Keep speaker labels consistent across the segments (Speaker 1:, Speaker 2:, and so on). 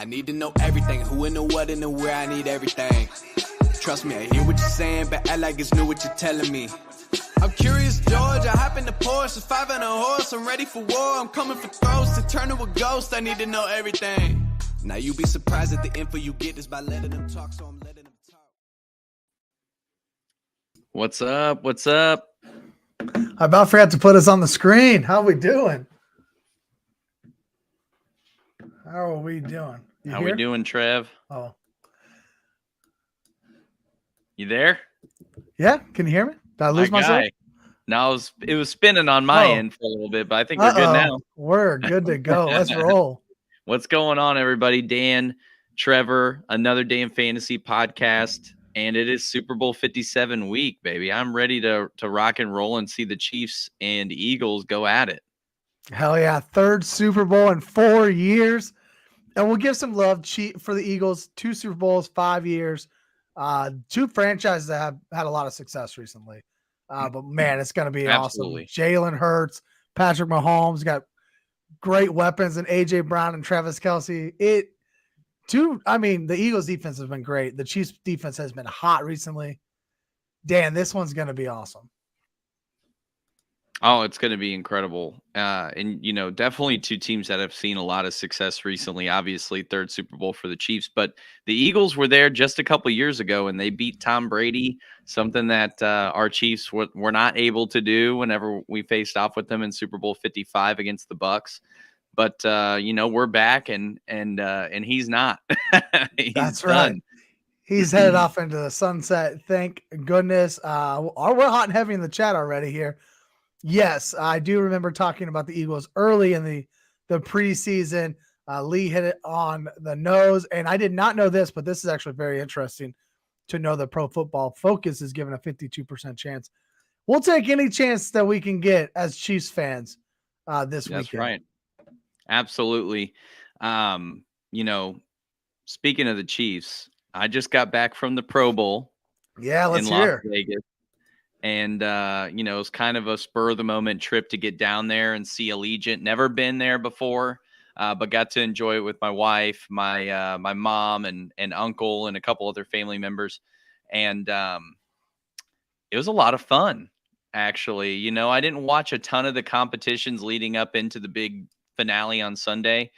Speaker 1: I need to know everything, who and the what and the where, I need everything. Trust me, I hear what you're saying, but act like it's new what you're telling me. I'm curious, George, I hop in the Porsche, it's 5 and a horse, I'm ready for war, I'm coming for throats, to turn to a ghost, I need to know everything. Now you be surprised at the info you get is by letting them talk, so I'm letting them talk.
Speaker 2: What's up? What's up?
Speaker 3: I about forgot to put us on the screen. How are we doing? How are we doing?
Speaker 2: How we doing, Trev?
Speaker 3: Oh.
Speaker 2: You there?
Speaker 3: Yeah, can you hear me? Did I lose myself?
Speaker 2: No, it was spinning on my end for a little bit, but I think we're good now.
Speaker 3: We're good to go. Let's roll.
Speaker 2: What's going on, everybody? Dan, Trevor, another day in fantasy podcast, and it is Super Bowl 57 week, baby. I'm ready to rock and roll and see the Chiefs and Eagles go at it.
Speaker 3: Hell yeah. Third Super Bowl in 4 years. And we'll give some love for the Eagles. 2 Super Bowls, 5 years. 2 franchises that have had a lot of success recently. But man, it's going to be
Speaker 2: Absolutely
Speaker 3: awesome. Jalen Hurts, Patrick Mahomes got great weapons, and AJ Brown and Travis Kelce. The Eagles defense has been great. The Chiefs defense has been hot recently. Dan, this one's going to be awesome.
Speaker 2: Oh, it's going to be incredible. And, definitely 2 teams that have seen a lot of success recently. Obviously, 3rd Super Bowl for the Chiefs. But the Eagles were there just a couple years ago, and they beat Tom Brady, something that our Chiefs were not able to do whenever we faced off with them in Super Bowl 55 against the Bucs. But, we're back, and he's not.
Speaker 3: That's right. He's headed off into the sunset. Thank goodness. We're hot and heavy in the chat already here. Yes, I do remember talking about the Eagles early in the preseason. Lee hit it on the nose, and I did not know this, but this is actually very interesting to know that Pro Football Focus is given a 52% chance. We'll take any chance that we can get as Chiefs fans this weekend.
Speaker 2: That's right. Absolutely. Speaking of the Chiefs, I just got back from the Pro Bowl.
Speaker 3: Yeah, let's
Speaker 2: in
Speaker 3: hear.
Speaker 2: Las Vegas. And, it was kind of a spur of the moment trip to get down there and see Allegiant. Never been there before, but got to enjoy it with my wife, my mom and uncle and a couple other family members. And it was a lot of fun, actually. I didn't watch a ton of the competitions leading up into the big finale on Sunday,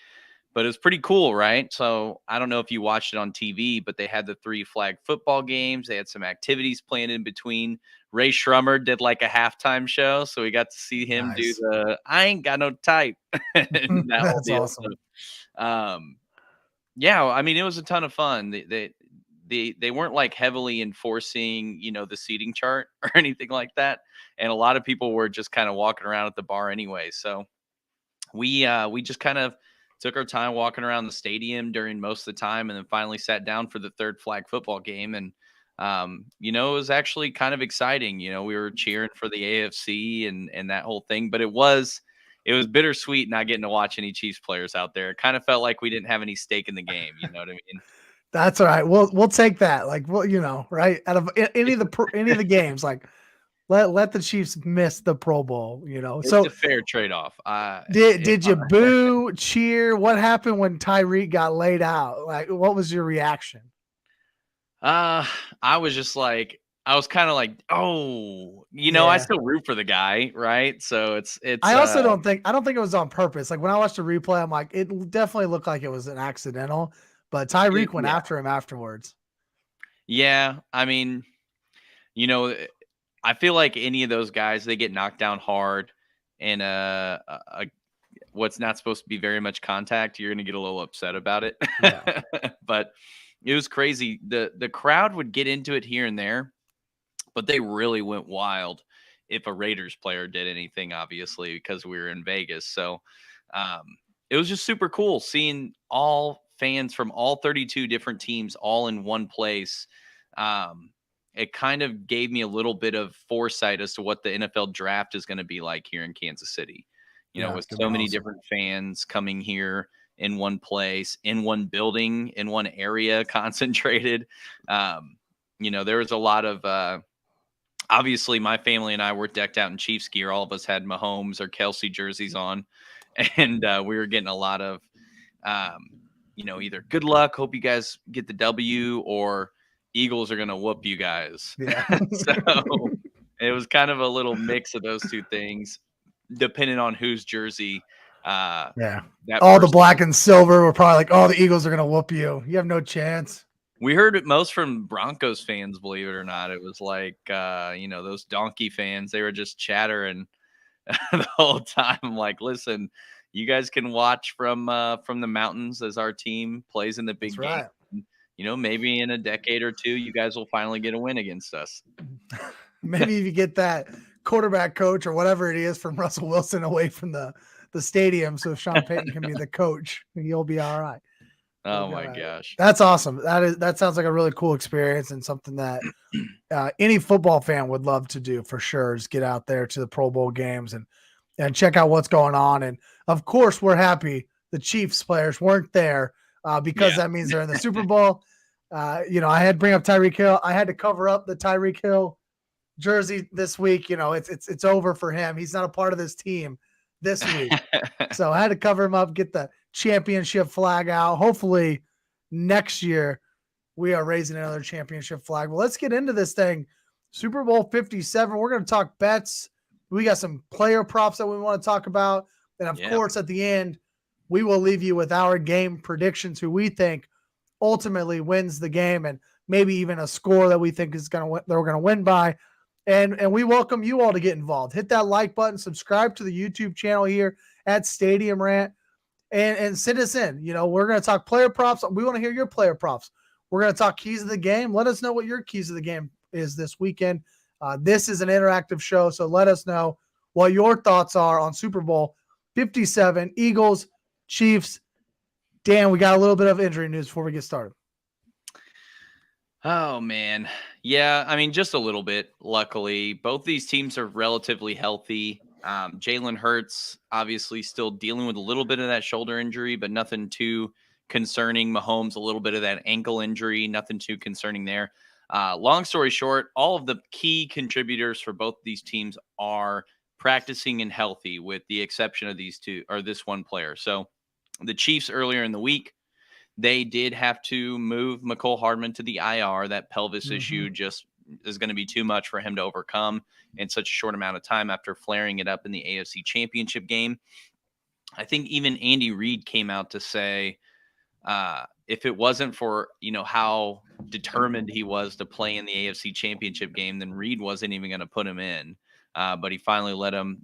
Speaker 2: but it was pretty cool, right? So I don't know if you watched it on TV, but they had the 3 flag football games. They had some activities planned in between. Ray Shrummer did like a halftime show, so we got to see him do the "I ain't got no type."
Speaker 3: That's awesome.
Speaker 2: It was a ton of fun. They weren't like heavily enforcing, the seating chart or anything like that, and a lot of people were just kind of walking around at the bar anyway. So we just kind of took our time walking around the stadium during most of the time, and then finally sat down for the 3rd flag football game. And it was actually kind of exciting. We were cheering for the AFC and that whole thing, but it was bittersweet not getting to watch any Chiefs players out there. It kind of felt like we didn't have any stake in the game. You know what I mean?
Speaker 3: That's all right. We'll take that. Like, right out of any of the games, like let the Chiefs miss the Pro Bowl.
Speaker 2: It's
Speaker 3: so
Speaker 2: a fair trade-off.
Speaker 3: Did you boo, cheer? What happened when Tyreek got laid out? Like, what was your reaction?
Speaker 2: I was just like, I was kind of like, I still root for the guy, right? So it's.
Speaker 3: I also don't think it was on purpose. Like when I watched the replay, I'm like, it definitely looked like it was an accidental. But Tyreek went after him afterwards.
Speaker 2: Yeah, I mean, I feel like any of those guys, they get knocked down hard, and what's not supposed to be very much contact, you're gonna get a little upset about it. Yeah. But it was crazy. The crowd would get into it here and there, but they really went wild if a Raiders player did anything, obviously, because we were in Vegas. So it was just super cool seeing all fans from all 32 different teams all in one place. It kind of gave me a little bit of foresight as to what the NFL draft is going to be like here in Kansas City. With so many different fans coming here in one place, in one building, in one area, concentrated. There was a lot of, obviously my family and I were decked out in Chiefs gear. All of us had Mahomes or Kelce jerseys on, and we were getting a lot of either good luck, hope you guys get the W, or Eagles are going to whoop you guys.
Speaker 3: Yeah.
Speaker 2: So it was kind of a little mix of those two things, depending on whose jersey.
Speaker 3: All the black and silver were probably like, oh, the Eagles are going to whoop you. You have no chance.
Speaker 2: We heard it most from Broncos fans, believe it or not. It was like, those donkey fans, they were just chattering the whole time. I'm like, listen, you guys can watch from the mountains as our team plays in the big game.
Speaker 3: Right.
Speaker 2: Maybe in a decade or two, you guys will finally get a win against us.
Speaker 3: Maybe if you get that quarterback coach or whatever it is from Russell Wilson away from the stadium, so Sean Payton can be the coach, you'll be all right.
Speaker 2: Oh my gosh.
Speaker 3: That's awesome. That sounds like a really cool experience and something that any football fan would love to do for sure, is get out there to the Pro Bowl games and check out what's going on. And of course, we're happy the Chiefs players weren't there because that means they're in the Super Bowl. I had to bring up Tyreek Hill. I had to cover up the Tyreek Hill jersey this week. It's over for him. He's not a part of this team this week. So I had to cover him up, get the championship flag out. Hopefully next year we are raising another championship flag. Well, let's get into this thing. Super Bowl 57. We're going to talk bets. We got some player props that we want to talk about. And of course, at the end, we will leave you with our game predictions, who we think ultimately wins the game, and maybe even a score that we think is they're going to win by. And we welcome you all to get involved. Hit that like button, subscribe to the YouTube channel here at Stadium Rant, and send us in. We're going to talk player props. We want to hear your player props. We're going to talk keys of the game. Let us know what your keys of the game is this weekend. This is an interactive show, so let us know what your thoughts are on Super Bowl 57, Eagles, Chiefs. Dan, we got a little bit of injury news before we get started.
Speaker 2: Oh, man. Yeah, I mean, just a little bit, luckily. Both these teams are relatively healthy. Jalen Hurts, obviously, still dealing with a little bit of that shoulder injury, but nothing too concerning. Mahomes, a little bit of that ankle injury, nothing too concerning there. Long story short, all of the key contributors for both of these teams are practicing and healthy, with the exception of these two, or this one player. So the Chiefs earlier in the week, they did have to move Mecole Hardman to the IR. That pelvis issue just is going to be too much for him to overcome in such a short amount of time after flaring it up in the AFC Championship game. I think even Andy Reid came out to say, if it wasn't for, how determined he was to play in the AFC Championship game, then Reid wasn't even going to put him in. But he finally let him,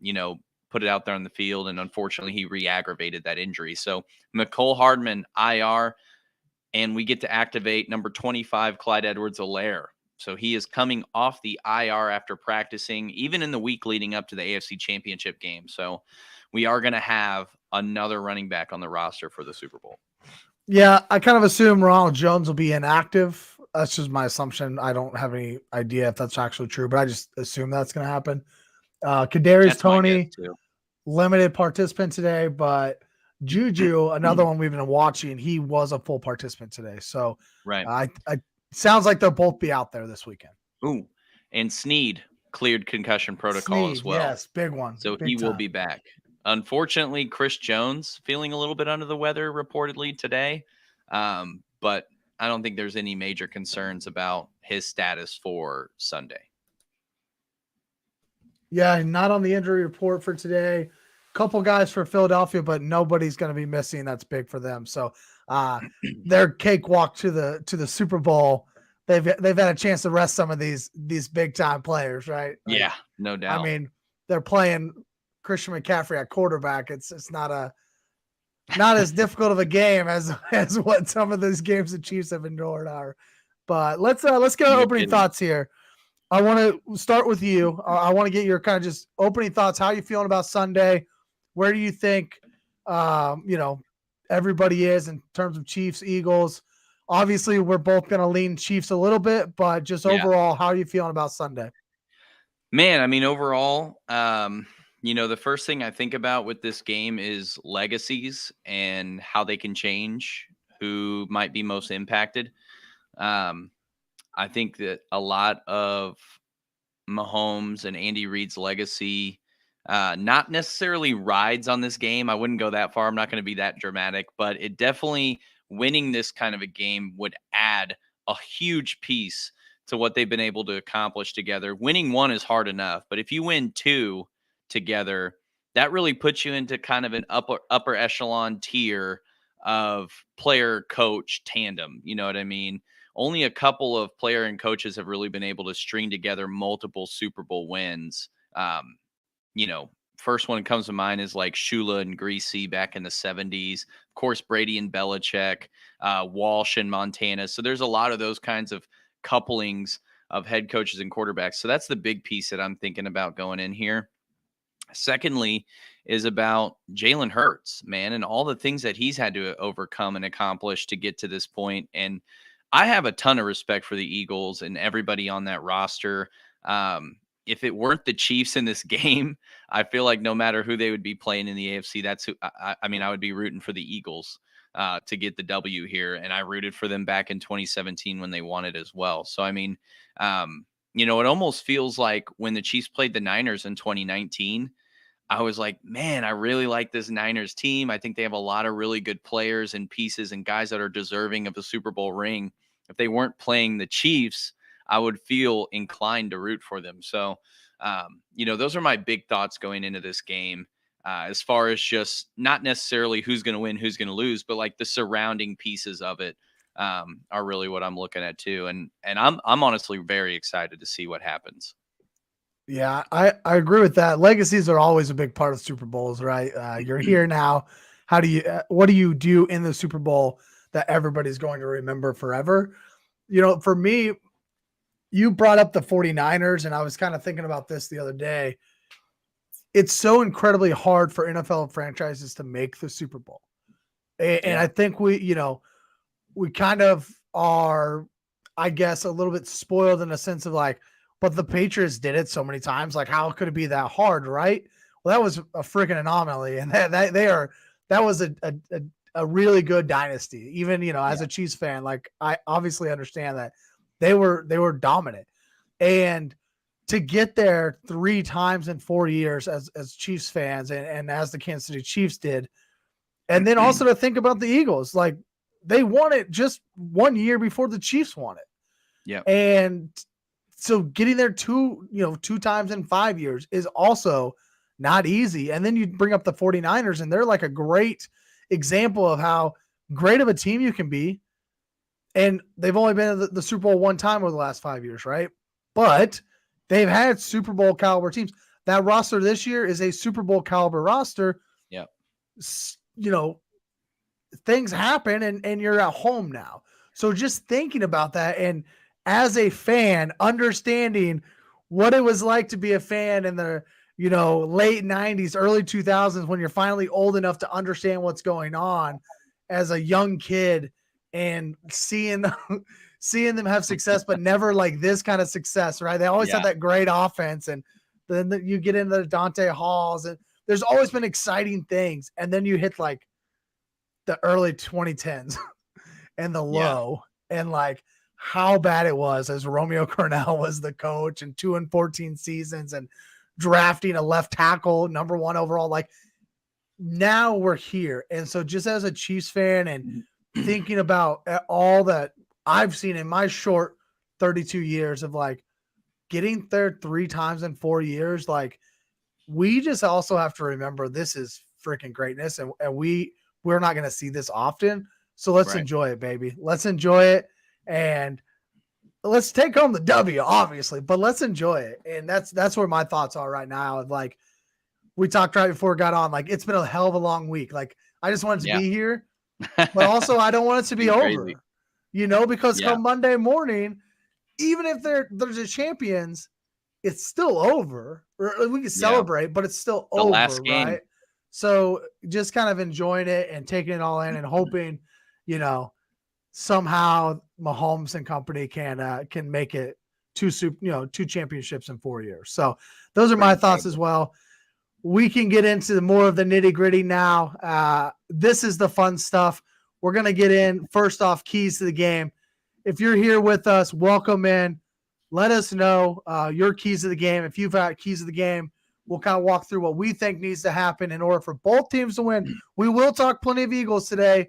Speaker 2: put it out there on the field, and unfortunately he re-aggravated that injury. So Mecole Hardman, IR, and we get to activate number 25, Clyde Edwards-Helaire. So he is coming off the IR after practicing, even in the week leading up to the AFC Championship game. So we are going to have another running back on the roster for the Super Bowl.
Speaker 3: Yeah, I kind of assume Ronald Jones will be inactive. That's just my assumption. I don't have any idea if that's actually true, but I just assume that's going to happen. Kadarius Toney, limited participant today, but Juju, another one we've been watching, he was a full participant today. So
Speaker 2: right,
Speaker 3: I sounds like they'll both be out there this weekend.
Speaker 2: Ooh, and Snead cleared concussion protocol as well.
Speaker 3: Yes, big one.
Speaker 2: So
Speaker 3: big
Speaker 2: he
Speaker 3: time.
Speaker 2: will be back. Unfortunately, Chris Jones feeling a little bit under the weather reportedly today, but I don't think there's any major concerns about his status for Sunday.
Speaker 3: Yeah, not on the injury report for today. Couple guys for Philadelphia, but nobody's going to be missing. That's big for them. So their cakewalk to the Super Bowl. They've had a chance to rest some of these big time players, right?
Speaker 2: Yeah, no doubt.
Speaker 3: I mean, they're playing Christian McCaffrey at quarterback. It's not as difficult of a game as what some of those games the Chiefs have endured are. But let's get our opening thoughts here. I want to start with you. I want to get your kind of just opening thoughts. How are you feeling about Sunday? Where do you think, everybody is in terms of Chiefs, Eagles? Obviously, we're both going to lean Chiefs a little bit, but just overall, how are you feeling about Sunday?
Speaker 2: Man, I mean, overall, the first thing I think about with this game is legacies and how they can change, who might be most impacted. I think that a lot of Mahomes and Andy Reid's legacy not necessarily rides on this game. I wouldn't go that far. I'm not going to be that dramatic, but it definitely winning this kind of a game would add a huge piece to what they've been able to accomplish together. Winning one is hard enough, but if you win two together, that really puts you into kind of an upper echelon tier of player coach tandem. You know what I mean? Only a couple of player and coaches have really been able to string together multiple Super Bowl wins. First one comes to mind is like Shula and Greasy back in the 70s. Of course, Brady and Belichick, Walsh and Montana. So there's a lot of those kinds of couplings of head coaches and quarterbacks. So that's the big piece that I'm thinking about going in here. Secondly, is about Jalen Hurts, man, and all the things that he's had to overcome and accomplish to get to this point. And I have a ton of respect for the Eagles and everybody on that roster. If it weren't the Chiefs in this game, I feel like no matter who they would be playing in the AFC, that's who I would be rooting for the Eagles to get the W here. And I rooted for them back in 2017 when they won it as well. So, it almost feels like when the Chiefs played the Niners in 2019, I was like, man, I really like this Niners team. I think they have a lot of really good players and pieces and guys that are deserving of a Super Bowl ring. If they weren't playing the Chiefs, I would feel inclined to root for them. So, those are my big thoughts going into this game, as far as just not necessarily who's going to win, who's going to lose, but like the surrounding pieces of it are really what I'm looking at too. And I'm honestly very excited to see what happens.
Speaker 3: Yeah, I agree with that. Legacies are always a big part of Super Bowls, right? You're here now. What do you do in the Super Bowl that everybody's going to remember forever? For me, you brought up the 49ers, and I was kind of thinking about this the other day. It's so incredibly hard for NFL franchises to make the Super Bowl. And I think we kind of are, I guess, a little bit spoiled in a sense of like, but the Patriots did it so many times. Like, how could it be that hard, right? Well, that was a freaking anomaly, and that was a really good dynasty. Even as a Chiefs fan, like I obviously understand that they were dominant, and to get there 3 times in 4 years as Chiefs fans, and as the Kansas City Chiefs did, and then also to think about the Eagles, like they won it just 1 year before the Chiefs won it.
Speaker 2: Yeah,
Speaker 3: and so getting there 2 times in 5 years is also not easy. And then you bring up the 49ers, and they're like a great example of how great of a team you can be. And they've only been in the Super Bowl 1 time over the last 5 years, right? But they've had Super Bowl caliber teams. That roster this year is a Super Bowl caliber roster.
Speaker 2: Yeah.
Speaker 3: Things happen, and you're at home now. So just thinking about that, and as a fan, understanding what it was like to be a fan in the, late 90s, early 2000s, when you're finally old enough to understand what's going on as a young kid, and seeing them have success, but never like this kind of success, right? They always had that great offense, and then you get into the Dante Halls, and there's always been exciting things. And then you hit like the early 2010s and the low, and like how bad it was as Romeo Cornell was the coach, and 2 and 14 seasons, and drafting a left tackle, number 1 overall. Like, now we're here. And so just as a Chiefs fan, and thinking about all that I've seen in my short 32 years of like getting there 3 times in 4 years, like we just also have to remember this is freaking greatness, and we're not going to see this often. So let's enjoy it, baby. Let's enjoy it. And let's take home the W, obviously, but let's enjoy it. And that's where my thoughts are right now. Of like, we talked right before it got on, like it's been a hell of a long week. Like I just wanted to be here, but also I don't want it to be over, because come Monday morning, even if they're the champions, it's still over. Or we can celebrate, but it's still over,
Speaker 2: last game.
Speaker 3: Right? So just kind of enjoying it and taking it all in, and hoping, somehow Mahomes and company can make it 2 championships in 4 years. So those are my thoughts as well. We can get into more of the nitty gritty now. This is the fun stuff. We're going to get in. First off, keys to the game. If you're here with us, welcome in. Let us know your keys to the game. If you've got keys to the game, we'll kind of walk through what we think needs to happen in order for both teams to win. We will talk plenty of Eagles today,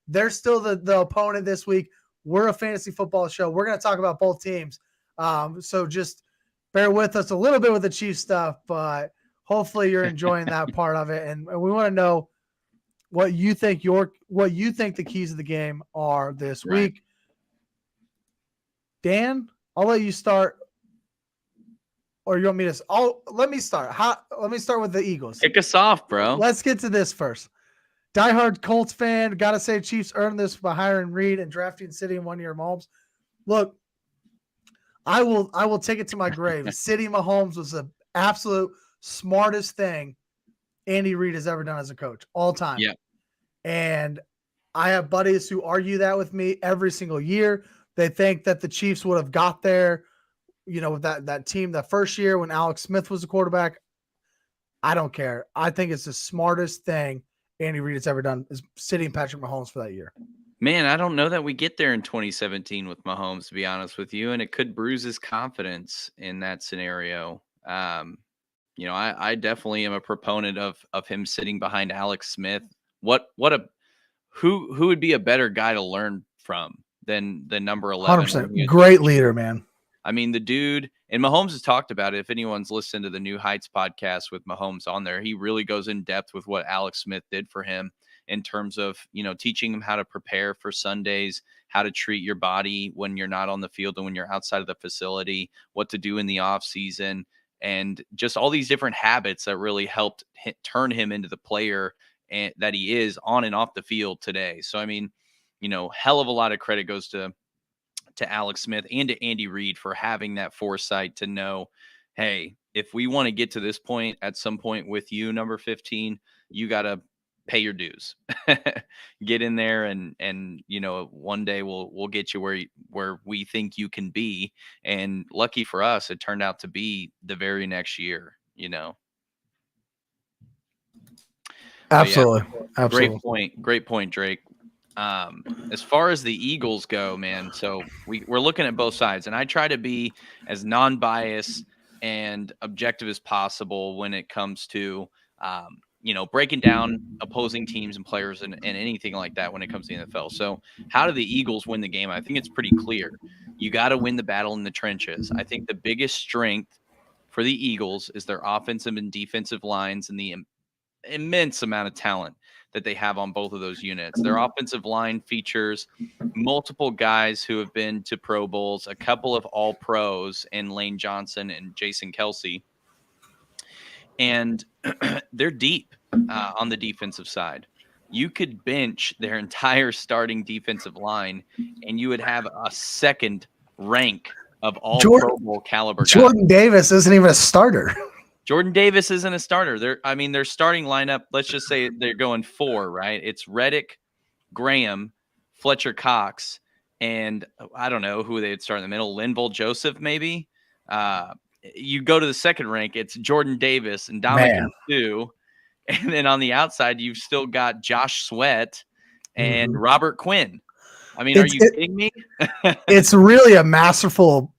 Speaker 3: They're still the opponent this week. We're a fantasy football show. We're going to talk about both teams. So just bear with us a little bit with the Chiefs stuff, but hopefully you're enjoying that part of it. And we want to know what you think the keys of the game are this week. Dan, I'll let you start. Or you want me to? Let me start. Let me start with the Eagles.
Speaker 2: Kick us off, bro.
Speaker 3: Let's get to this first. Diehard Colts fan, gotta say Chiefs earned this by hiring Reed and drafting City in 1 year Mahomes. Look, I will take it to my grave. City Mahomes was the absolute smartest thing Andy Reid has ever done as a coach, all time.
Speaker 2: Yeah.
Speaker 3: And I have buddies who argue that with me every single year. They think that the Chiefs would have got there, with that team that first year when Alex Smith was the quarterback. I don't care. I think it's the smartest thing Andy Reid has ever done is sitting Patrick Mahomes for that year.
Speaker 2: Man, I don't know that we get there in 2017 with Mahomes, to be honest with you, and it could bruise his confidence in that scenario. I definitely am a proponent of him sitting behind Alex Smith. Who would be a better guy to learn from than number 11?
Speaker 3: 100%. Great leader, man.
Speaker 2: I mean, the dude, and Mahomes has talked about it. If anyone's listened to the New Heights podcast with Mahomes on there, he really goes in depth with what Alex Smith did for him in terms of, teaching him how to prepare for Sundays, how to treat your body when you're not on the field and when you're outside of the facility, what to do in the off season, and just all these different habits that really helped turn him into the player that he is on and off the field today. So, I mean, hell of a lot of credit goes to Alex Smith and to Andy Reid for having that foresight to know, hey, if we want to get to this point at some point with you, number 15, you got to pay your dues. Get in there and one day we'll get you where we think you can be. And lucky for us, it turned out to be the very next year,
Speaker 3: Absolutely.
Speaker 2: Yeah,
Speaker 3: Absolutely.
Speaker 2: Great point, Drake. As far as the Eagles go, man, so we're looking at both sides, and I try to be as non-biased and objective as possible when it comes to, breaking down opposing teams and players and anything like that when it comes to the NFL. So how do the Eagles win the game? I think it's pretty clear. You got to win the battle in the trenches. I think the biggest strength for the Eagles is their offensive and defensive lines and the immense amount of talent that they have on both of those units. Their offensive line features multiple guys who have been to Pro Bowls, a couple of All-Pros in Lane Johnson and Jason Kelsey. And they're deep on the defensive side. You could bench their entire starting defensive line, and you would have a second rank of all Pro Bowl caliber guys.
Speaker 3: Jordan Davis isn't even a starter.
Speaker 2: Jordan Davis isn't a starter. Their starting lineup, let's just say they're going 4, right? It's Reddick, Graham, Fletcher Cox, and I don't know who they'd start in the middle. Linval Joseph, maybe. You go to the second rank, it's Jordan Davis and Dominican Sue. And then on the outside, you've still got Josh Sweat and Robert Quinn. I mean, are you kidding me?
Speaker 3: It's really a masterful,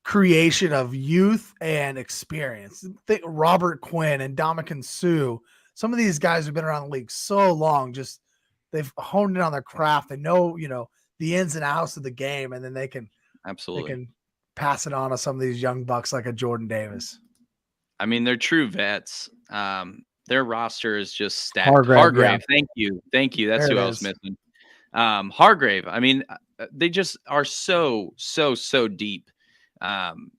Speaker 3: creation of youth and experience. Think Robert Quinn and Dominican Sue. Some of these guys have been around the league so long, just they've honed in on their craft. They know, the ins and outs of the game, and then they can pass it on to some of these young bucks like a Jordan Davis.
Speaker 2: I mean, they're true vets. Their roster is just stacked. Hargrave. Yeah. Thank you. That's who I was missing. Hargrave. I mean, they just are so deep. On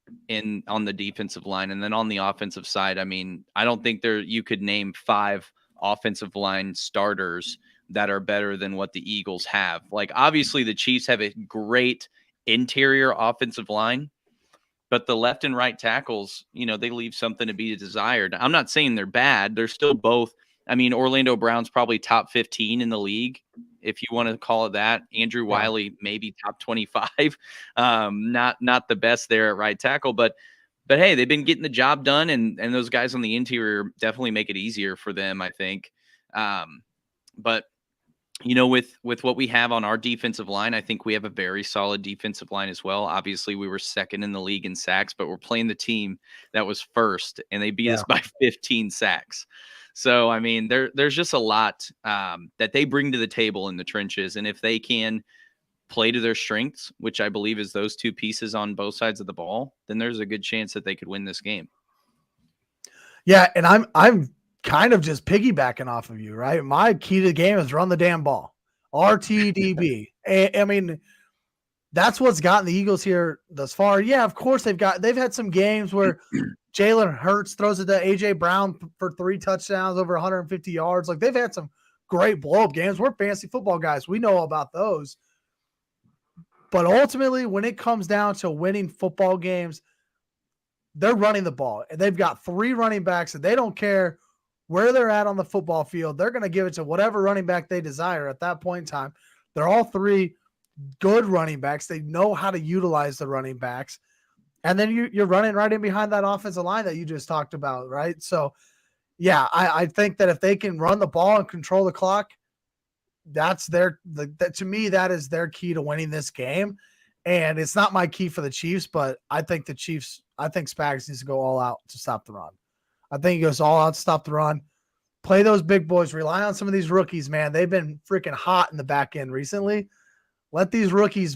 Speaker 2: the defensive line, and then on the offensive side, I mean, I don't think you could name 5 offensive line starters that are better than what the Eagles have. Obviously the Chiefs have a great interior offensive line, but the left and right tackles, they leave something to be desired. I'm not saying they're bad. They're still both. I mean, Orlando Brown's probably top 15 in the league, if you want to call it that. Andrew Wiley, maybe top 25. Not the best there at right tackle, but hey, they've been getting the job done, and those guys on the interior definitely make it easier for them, I think. But with what we have on our defensive line, I think we have a very solid defensive line as well. Obviously, we were second in the league in sacks, but we're playing the team that was first, and they beat us by 15 sacks. So, I mean, there's just a lot that they bring to the table in the trenches, and if they can play to their strengths, which I believe is those two pieces on both sides of the ball, then there's a good chance that they could win this game.
Speaker 3: Yeah, and I'm kind of just piggybacking off of you, right? My key to the game is run the damn ball. RTDB. I mean, that's what's gotten the Eagles here thus far. Yeah, of course they've had some games where Jalen Hurts throws it to AJ Brown for 3 touchdowns, over 150 yards. Like, they've had some great blow-up games. We're fantasy football guys. We know about those. But ultimately, when it comes down to winning football games, they're running the ball. And they've got 3 running backs, and they don't care where they're at on the football field. They're going to give it to whatever running back they desire at that point in time. They're all 3 good running backs. They know how to utilize the running backs. And then you're running right in behind that offensive line that you just talked about, right? So, yeah, I think that if they can run the ball and control the clock, that's to me, that is their key to winning this game. And it's not my key for the Chiefs, but I think Spags needs to go all out to stop the run. I think he goes all out to stop the run. Play those big boys. Rely on some of these rookies, man. They've been freaking hot in the back end recently. Let these rookies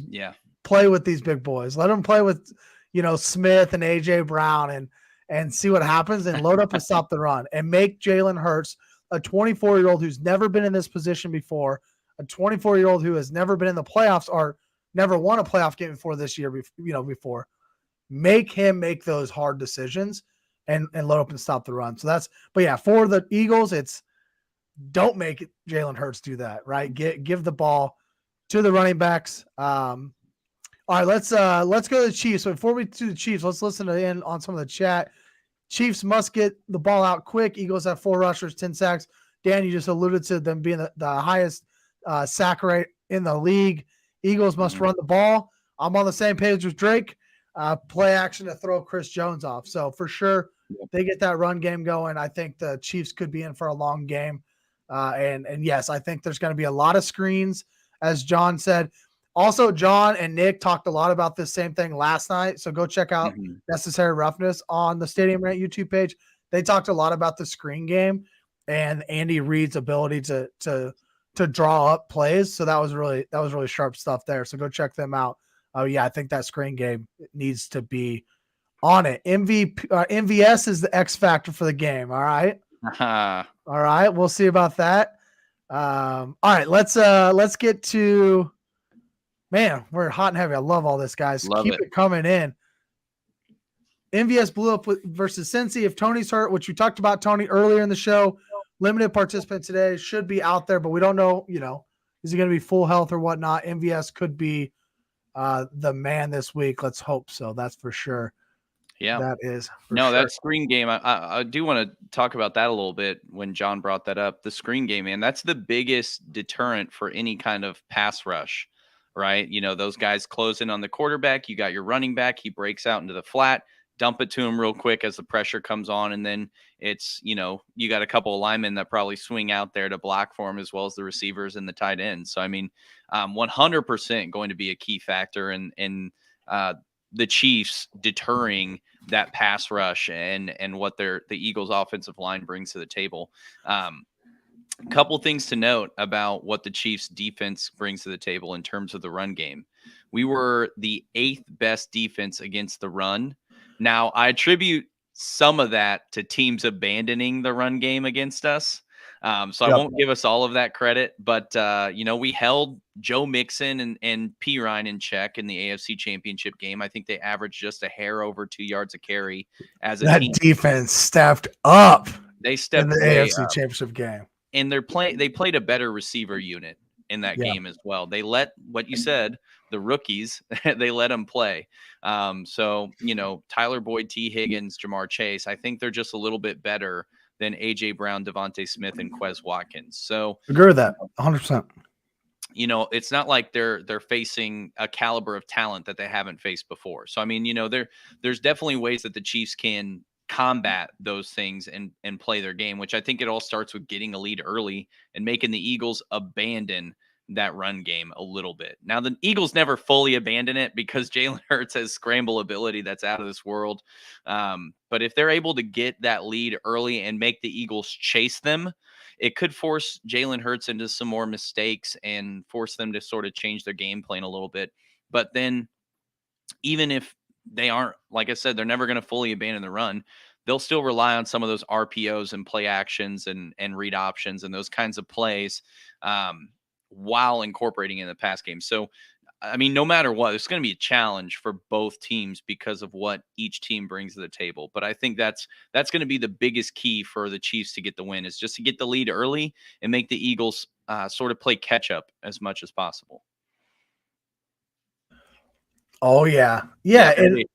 Speaker 3: play with these big boys. Let them play with, Smith and AJ Brown and see what happens, and load up and stop the run and make Jalen Hurts, a 24-year-old who's never been in this position before, a 24-year-old who has never been in the playoffs or never won a playoff game before this year, before. Make him make those hard decisions and load up and stop the run. So but yeah, for the Eagles, it's don't make Jalen Hurts do that, right? Give the ball to the running backs. All right, let's go to the Chiefs. So before we do the Chiefs, let's listen in on some of the chat. Chiefs must get the ball out quick. Eagles have 4 rushers, 10 sacks. Dan, you just alluded to them being the highest sack rate in the league. Eagles must run the ball. I'm on the same page with Drake. Play action to throw Chris Jones off. So for sure, they get that run game going. I think the Chiefs could be in for a long game. And yes, I think there's going to be a lot of screens, as John said. Also, John and Nick talked a lot about this same thing last night. So go check out Necessary Roughness on the Stadium Rant YouTube page. They talked a lot about the screen game and Andy Reid's ability to draw up plays. So that was really sharp stuff there. So go check them out. Oh yeah, I think that screen game needs to be on it. MVS is the X factor for the game. All right. All right. We'll see about that. All right. Let's get to, man, we're hot and heavy. I love all this, guys. Keep it coming in. MVS blew up versus Cincy. If Tony's hurt, which we talked about Tony earlier in the show, limited participant today, should be out there, but we don't know, is he going to be full health or whatnot? MVS could be the man this week. Let's hope so. That's for sure.
Speaker 2: Yeah,
Speaker 3: that is.
Speaker 2: That screen game. I do want to talk about that a little bit when John brought that up. The screen game, man, that's the biggest deterrent for any kind of pass rush, right? Those guys close in on the quarterback. You got your running back. He breaks out into the flat, dump it to him real quick as the pressure comes on. And then it's, you got a couple of linemen that probably swing out there to block for him, as well as the receivers and the tight ends. So, 100% going to be a key factor in the Chiefs deterring that pass rush and what the Eagles offensive line brings to the table. Couple things to note about what the Chiefs defense brings to the table in terms of the run game. We were the 8th best defense against the run. Now, I attribute some of that to teams abandoning the run game against us. So I won't give us all of that credit, but we held Joe Mixon and P. Ryan in check in the AFC Championship game. I think they averaged just a hair over 2 yards a carry as a team.
Speaker 3: That defense stepped up.
Speaker 2: They stepped
Speaker 3: in the AFC Championship game.
Speaker 2: And they played a better receiver unit in that game as well. They let, what you said, the rookies, they let them play. So, Tyler Boyd, T. Higgins, Jamar Chase, I think they're just a little bit better than A.J. Brown, Devontae Smith, and Quez Watkins. So
Speaker 3: agree with that 100%.
Speaker 2: It's not like they're facing a caliber of talent that they haven't faced before. So, there's definitely ways that the Chiefs can combat those things and play their game, which I think it all starts with getting a lead early and making the Eagles abandon that run game a little bit. Now, the Eagles never fully abandon it because Jalen Hurts has scramble ability that's out of this world. But if they're able to get that lead early and make the Eagles chase them, it could force Jalen Hurts into some more mistakes and force them to sort of change their game plan a little bit. But then even if they aren't, like I said, they're never going to fully abandon the run. They'll still rely on some of those RPOs and play actions and read options and those kinds of plays while incorporating in the pass game. So, I mean, no matter what, it's going to be a challenge for both teams because of what each team brings to the table. But I think that's going to be the biggest key for the Chiefs to get the win, is just to get the lead early and make the Eagles sort of play catch up as much as possible.
Speaker 3: Oh yeah. And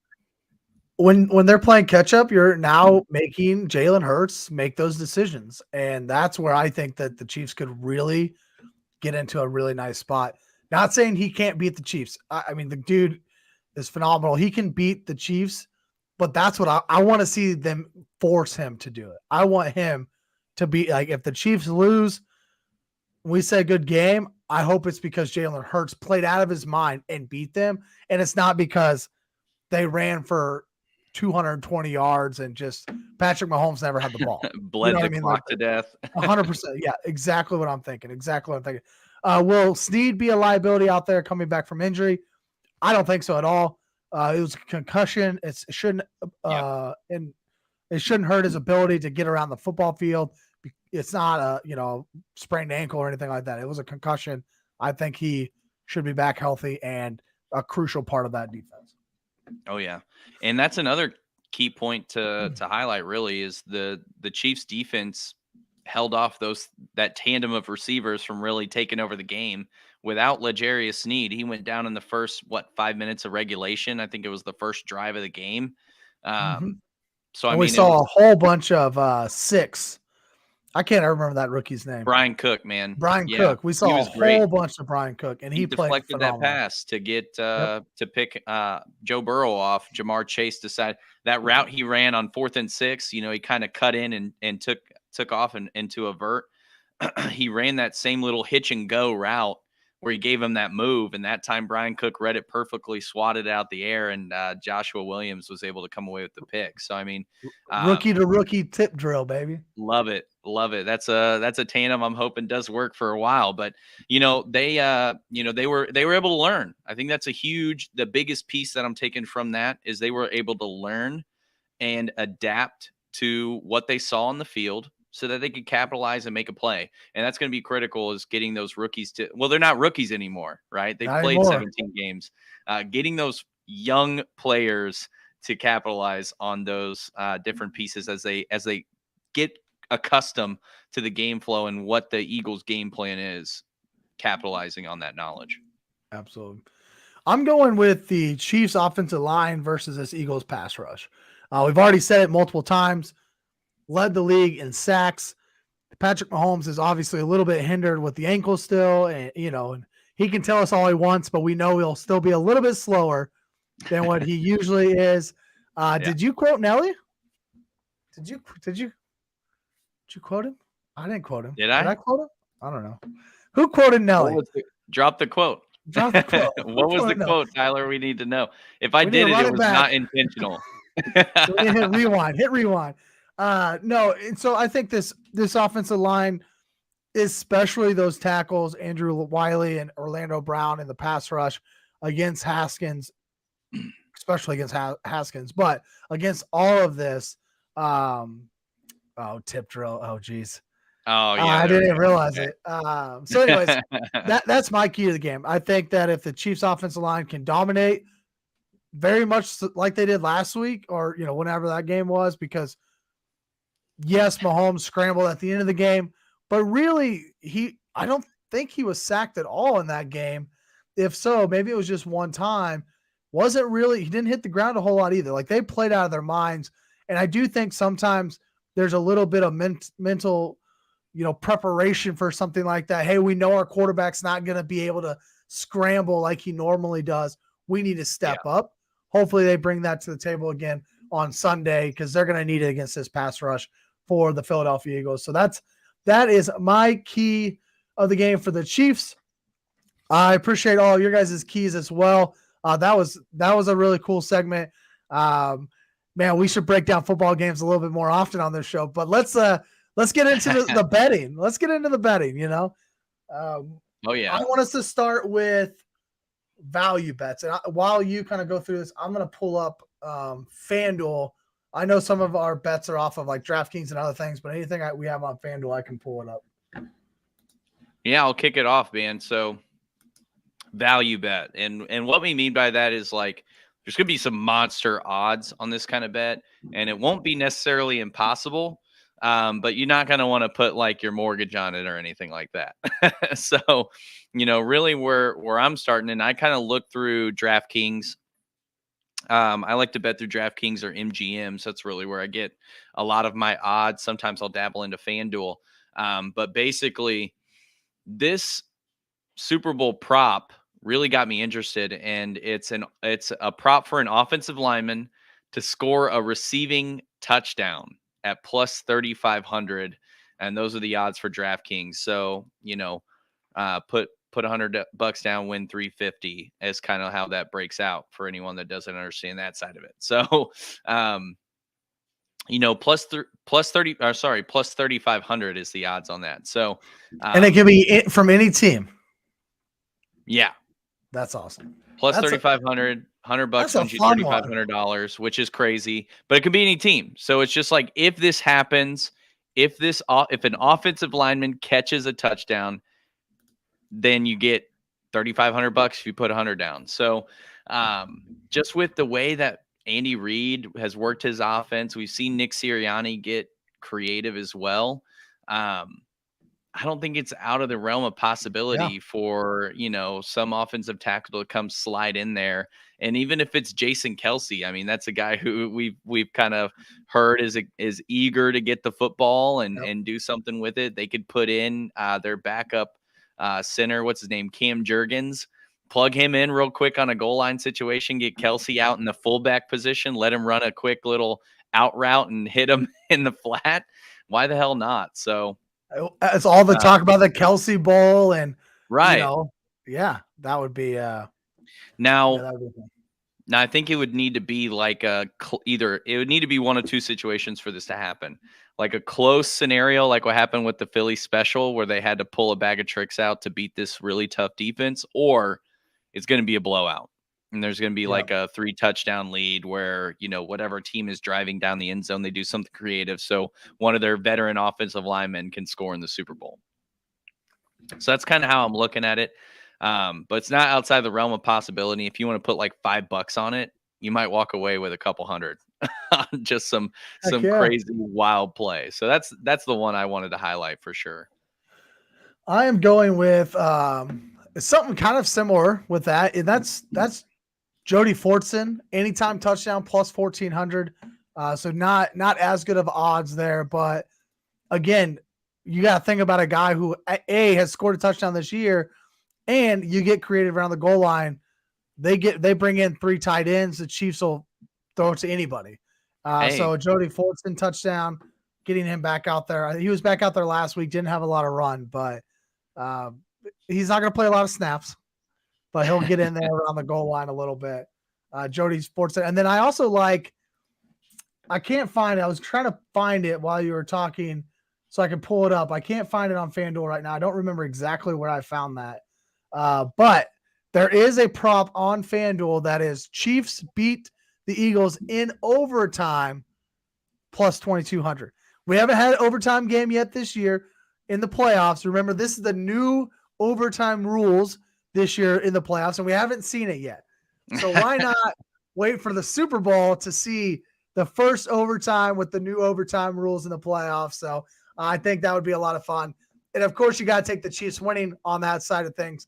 Speaker 3: when they're playing catch up, you're now making Jalen Hurts make those decisions, and that's where I think that the Chiefs could really get into a really nice spot. Not saying he can't beat the Chiefs. I mean, the dude is phenomenal. He can beat the Chiefs, but that's what I want to see them force him to do it. I want him to be like, if the Chiefs lose, we say good game, I hope it's because Jalen Hurts played out of his mind and beat them. And it's not because they ran for 220 yards and just Patrick Mahomes never had the ball.
Speaker 2: Bled the clock to death.
Speaker 3: 100%. Yeah, exactly what I'm thinking. Will Snead be a liability out there coming back from injury? I don't think so at all. It was a concussion. It shouldn't hurt his ability to get around the football field. It's not a sprained ankle or anything like that. It was a concussion. I think he should be back healthy and a crucial part of that defense.
Speaker 2: Oh yeah, and that's another key point to highlight. Really, is the Chiefs' defense held off that tandem of receivers from really taking over the game. Without L'Jarius Sneed, he went down in the first 5 minutes of regulation. I think it was the first drive of the game. So
Speaker 3: we saw a whole bunch of 6. I can't remember that rookie's name.
Speaker 2: Brian Cook, man.
Speaker 3: Cook. We saw a whole bunch of Brian Cook, and he
Speaker 2: deflected that pass to get to pick Joe Burrow off. Jamar Chase decided that route he ran on 4th and 6. He kind of cut in and took off into a vert. He ran that same little hitch and go route where he gave him that move, and that time Brian Cook read it perfectly, swatted it out the air, and Joshua Williams was able to come away with the pick. So I mean,
Speaker 3: rookie to rookie tip drill, baby.
Speaker 2: Love it. That's a tandem I'm hoping does work for a while. But they were able to learn. I think that's the biggest piece that I'm taking from that is they were able to learn and adapt to what they saw on the field, so that they could capitalize and make a play. And that's going to be critical, is getting those rookies they're not rookies anymore, right? They've played 17 games. Getting those young players to capitalize on those different pieces as they get accustomed to the game flow and what the Eagles game plan is, capitalizing on that knowledge.
Speaker 3: Absolutely. I'm going with the Chiefs offensive line versus this Eagles pass rush. We've already said it multiple times. Led the league in sacks. Patrick Mahomes is obviously a little bit hindered with the ankle still, and and he can tell us all he wants, but we know he'll still be a little bit slower than what he usually is. Did you quote Nelly? Did you quote him? I didn't quote him.
Speaker 2: Did I?
Speaker 3: Did I quote him? I don't know. Who quoted Nelly?
Speaker 2: Drop the quote.
Speaker 3: Drop the quote.
Speaker 2: What was the quote, Tyler? We need to know. If I did it was not intentional.
Speaker 3: So hit rewind. No, and so I think this offensive line, especially those tackles, Andrew Wiley and Orlando Brown in the pass rush against Haskins, especially against Haskins, but against all of this, tip drill. Oh, geez.
Speaker 2: Oh, yeah.
Speaker 3: I didn't realize it. So anyways, that's my key to the game. I think that if the Chiefs offensive line can dominate very much like they did last week, or, whenever that game was, because yes, Mahomes scrambled at the end of the game, but really I don't think he was sacked at all in that game. If so, maybe it was just one time. He didn't hit the ground a whole lot either. Like, they played out of their minds. And I do think sometimes there's a little bit of mental, preparation for something like that. Hey, we know our quarterback's not going to be able to scramble like he normally does. We need to step up. Hopefully they bring that to the table again. on Sunday because they're going to need it against this pass rush for the Philadelphia Eagles. So that is my key of the game for the Chiefs. I appreciate all of your guys' keys as well. That was a really cool segment. Man, we should break down football games a little bit more often on this show. But let's get into the betting. Let's get into the betting.
Speaker 2: Oh yeah.
Speaker 3: I want us to start with value bets. And while you kind of go through this, I'm going to pull up FanDuel. I know some of our bets are off of like DraftKings and other things, but anything we have on FanDuel, I can pull it up.
Speaker 2: Yeah, I'll kick it off, man. So value bet. And what we mean by that is like there's going to be some monster odds on this kind of bet, and it won't be necessarily impossible. But you're not going to want to put like your mortgage on it or anything like that. So, really where I'm starting, and I kind of look through DraftKings. I like to bet through DraftKings or MGM. So that's really where I get a lot of my odds. Sometimes I'll dabble into FanDuel. But basically this Super Bowl prop really got me interested, and it's a prop for an offensive lineman to score a receiving touchdown at plus 3,500, and those are the odds for DraftKings. So put $100 down, win 350 is kind of how that breaks out for anyone that doesn't understand that side of it. So plus 3,500 is the odds on that. So
Speaker 3: and it can be from any team.
Speaker 2: Yeah,
Speaker 3: that's awesome.
Speaker 2: Plus 3,500, $100 wins you $3,500, which is crazy. But it could be any team. So it's just like if this happens, if an offensive lineman catches a touchdown, then you get $3,500 if you put 100 down. So just with the way that Andy Reid has worked his offense, we've seen Nick Sirianni get creative as well. I don't think it's out of the realm of possibility for, some offensive tackle to come slide in there. And even if it's Jason Kelce, I mean, that's a guy who we've kind of heard is eager to get the football and do something with it. They could put in their backup center, what's his name, Cam Jurgens, plug him in real quick on a goal line situation, get Kelce out in the fullback position, let him run a quick little out route and hit him in the flat. Why the hell not? So
Speaker 3: it's all the talk about the Kelce Bowl and
Speaker 2: right.
Speaker 3: That would be
Speaker 2: now I think it would need to be like it would need to be one of two situations for this to happen. Like a close scenario, like what happened with the Philly special where they had to pull a bag of tricks out to beat this really tough defense, or it's going to be a blowout. And there's going to be like a 3 touchdown lead where, whatever team is driving down the end zone, they do something creative. So one of their veteran offensive linemen can score in the Super Bowl. So that's kind of how I'm looking at it. But it's not outside the realm of possibility. If you want to put like $5 on it, you might walk away with a couple hundred on just some crazy wild play. So that's the one I wanted to highlight for sure.
Speaker 3: I am going with something kind of similar with that. And that's Jody Fortson, anytime touchdown plus 1,400. So not as good of odds there, but again, you got to think about a guy who has scored a touchdown this year, and you get creative around the goal line. They bring in 3 tight ends. The Chiefs will throw it to anybody. So Jody Fortson touchdown, getting him back out there. He was back out there last week, didn't have a lot of run, but he's not going to play a lot of snaps, but he'll get in there around the goal line a little bit. Jody Fortson. And then I also I can't find it. I was trying to find it while you were talking so I can pull it up. I can't find it on FanDuel right now. I don't remember exactly where I found that. But there is a prop on FanDuel that is Chiefs beat the Eagles in overtime plus 2,200. We haven't had an overtime game yet this year in the playoffs. Remember, this is the new overtime rules this year in the playoffs, and we haven't seen it yet. So why not wait for the Super Bowl to see the first overtime with the new overtime rules in the playoffs? So I think that would be a lot of fun. And, of course, you got to take the Chiefs winning on that side of things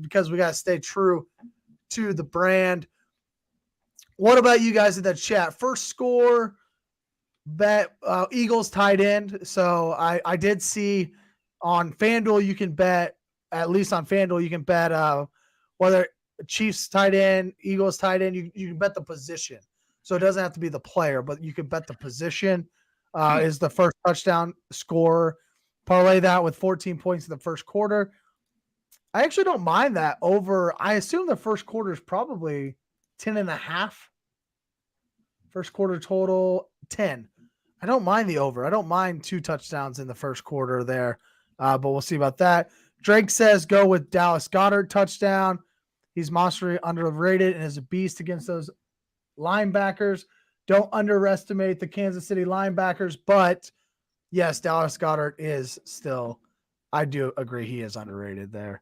Speaker 3: because we got to stay true to the brand. What about you guys in the chat? First score, bet Eagles tight end. So I did see on FanDuel you can bet, at least on FanDuel, you can bet whether Chiefs tight end, Eagles tight end, you can bet the position. So it doesn't have to be the player, but you could bet the position is the first touchdown scorer. Parlay that with 14 points in the first quarter. I actually don't mind that over. I assume the first quarter is probably 10.5. First quarter total 10. I don't mind the over. I don't mind 2 touchdowns in the first quarter there, but we'll see about that. Drake says go with Dallas Goedert touchdown. He's monstrally underrated and is a beast against those linebackers. Don't underestimate the Kansas City linebackers, but yes, Dallas Goedert is still, I do agree he is underrated there.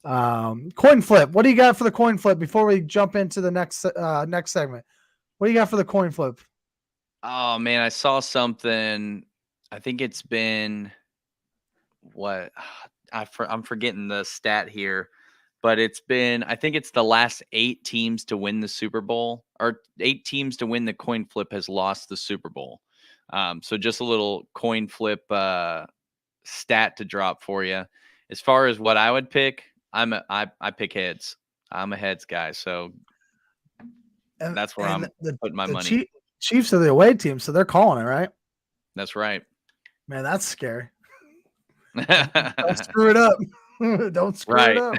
Speaker 3: Coin flip. What do you got for the coin flip before we jump into the next segment? What do you got for the coin flip?
Speaker 2: Oh man, I saw something. I think it's been what I'm forgetting the stat here, but it's been, I think it's the last 8 teams to win the Super Bowl, or 8 teams to win the coin flip has lost the Super Bowl. So just a little coin flip stat to drop for you. As far as what I would pick, I pick heads. I'm a heads guy, so that's where I'm putting my money.
Speaker 3: Chiefs are the away team, so they're calling it, right?
Speaker 2: That's right.
Speaker 3: Man, that's scary. Don't screw it up. Don't screw it up.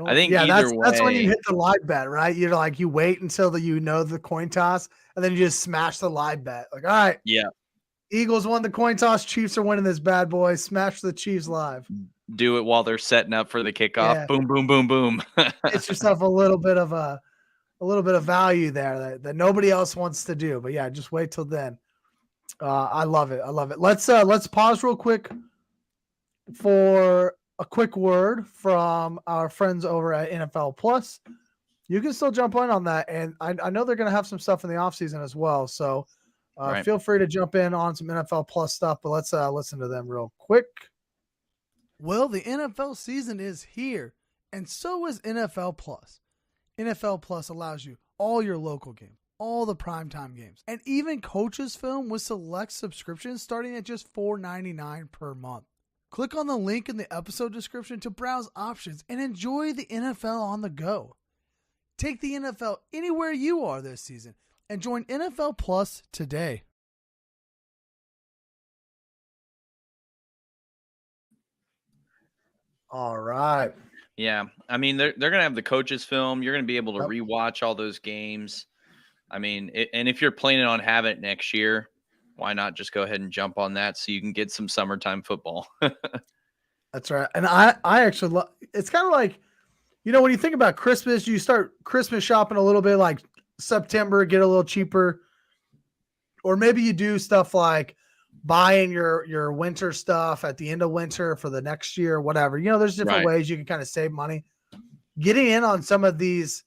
Speaker 2: I think that's
Speaker 3: when you hit the live bet, right? You're like, you wait until the coin toss, and then you just smash the live bet. Like, all right,
Speaker 2: yeah,
Speaker 3: Eagles won the coin toss. Chiefs are winning this bad boy. Smash the Chiefs live.
Speaker 2: Do it while they're setting up for the kickoff.
Speaker 3: Yeah.
Speaker 2: Boom, boom, boom, boom.
Speaker 3: Get yourself a little bit of value there that nobody else wants to do. But yeah, just wait till then. I love it. I love it. Let's pause real quick for a quick word from our friends over at NFL Plus. You can still jump on that, and I know they're going to have some stuff in the offseason as well. So feel free to jump in on some NFL Plus stuff. But let's listen to them real quick. Well, the NFL season is here, and so is NFL Plus. NFL Plus allows you all your local games, all the primetime games, and even coaches film with select subscriptions starting at just $4.99 per month. Click on the link in the episode description to browse options and enjoy the NFL on the go. Take the NFL anywhere you are this season and join NFL Plus today. All right.
Speaker 2: Yeah. I mean, they're going to have the coaches film. You're going to be able to rewatch all those games. I mean, and if you're planning on having it next year, why not just go ahead and jump on that so you can get some summertime football?
Speaker 3: That's right. And I actually love, it's kind of like, when you think about Christmas, you start Christmas shopping a little bit like September, get a little cheaper. Or maybe you do stuff like buying your winter stuff at the end of winter for the next year, whatever. There's different ways you can kind of save money. Getting in on some of these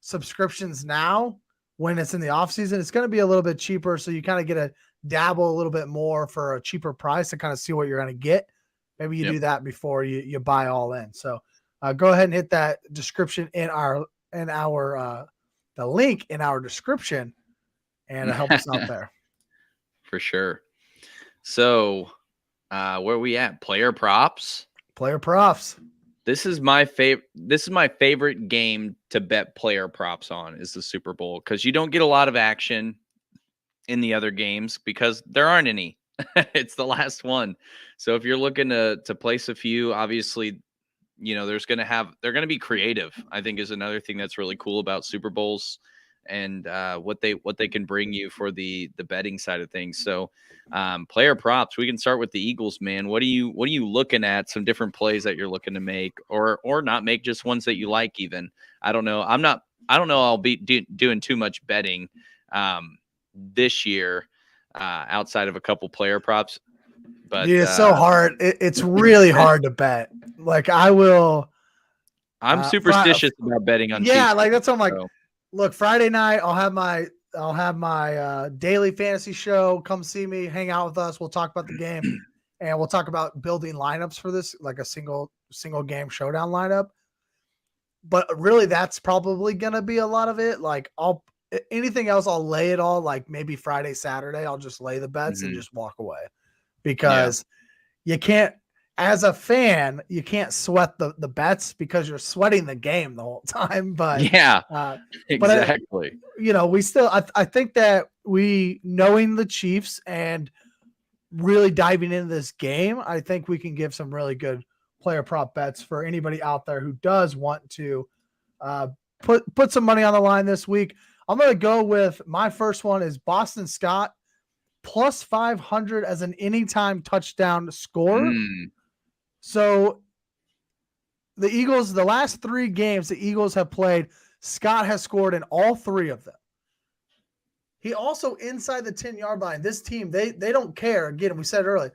Speaker 3: subscriptions now when it's in the off season, it's going to be a little bit cheaper. So you kind of get to dabble a little bit more for a cheaper price to kind of see what you're going to get. Maybe you do that before you buy all in. So go ahead and hit that description in the link in our description and help us out there.
Speaker 2: For sure. So where are we at? Player props. This is my favorite game to bet player props on is the Super Bowl, because you don't get a lot of action in the other games because there aren't any. It's the last one. So if you're looking to place a few, obviously, they're going to be creative, I think, is another thing that's really cool about Super Bowls and what they can bring you for the betting side of things. So player props, we can start with the Eagles, man. What are you looking at? Some different plays that you're looking to make or not make, just ones that you like even. I don't know. I don't know. I'll be doing too much betting this year outside of a couple player props. But
Speaker 3: it's so hard. It's really hard to bet. Like I'm
Speaker 2: superstitious about betting on.
Speaker 3: Yeah, like that's what I'm like. So. Look, Friday night I'll have my daily fantasy show. Come see me, hang out with us. We'll talk about the game, and we'll talk about building lineups for this, like a single game showdown lineup. But really, that's probably gonna be a lot of it. Like anything else, I'll lay it all. Like maybe Friday, Saturday, I'll just lay the bets and just walk away. Because you can't as a fan, you can't sweat the bets because you're sweating the game the whole time. But
Speaker 2: yeah, exactly.
Speaker 3: But we still, I think that we, knowing the Chiefs and really diving into this game, I think we can give some really good player prop bets for anybody out there who does want to put some money on the line this week. I'm going to go with my first one is Boston Scott plus 500 as an anytime touchdown scorer. So the Eagles, the last 3 games the Eagles have played, Scott has scored in all 3 of them. He also inside the 10-yard line. This team, they don't care. Again, we said earlier,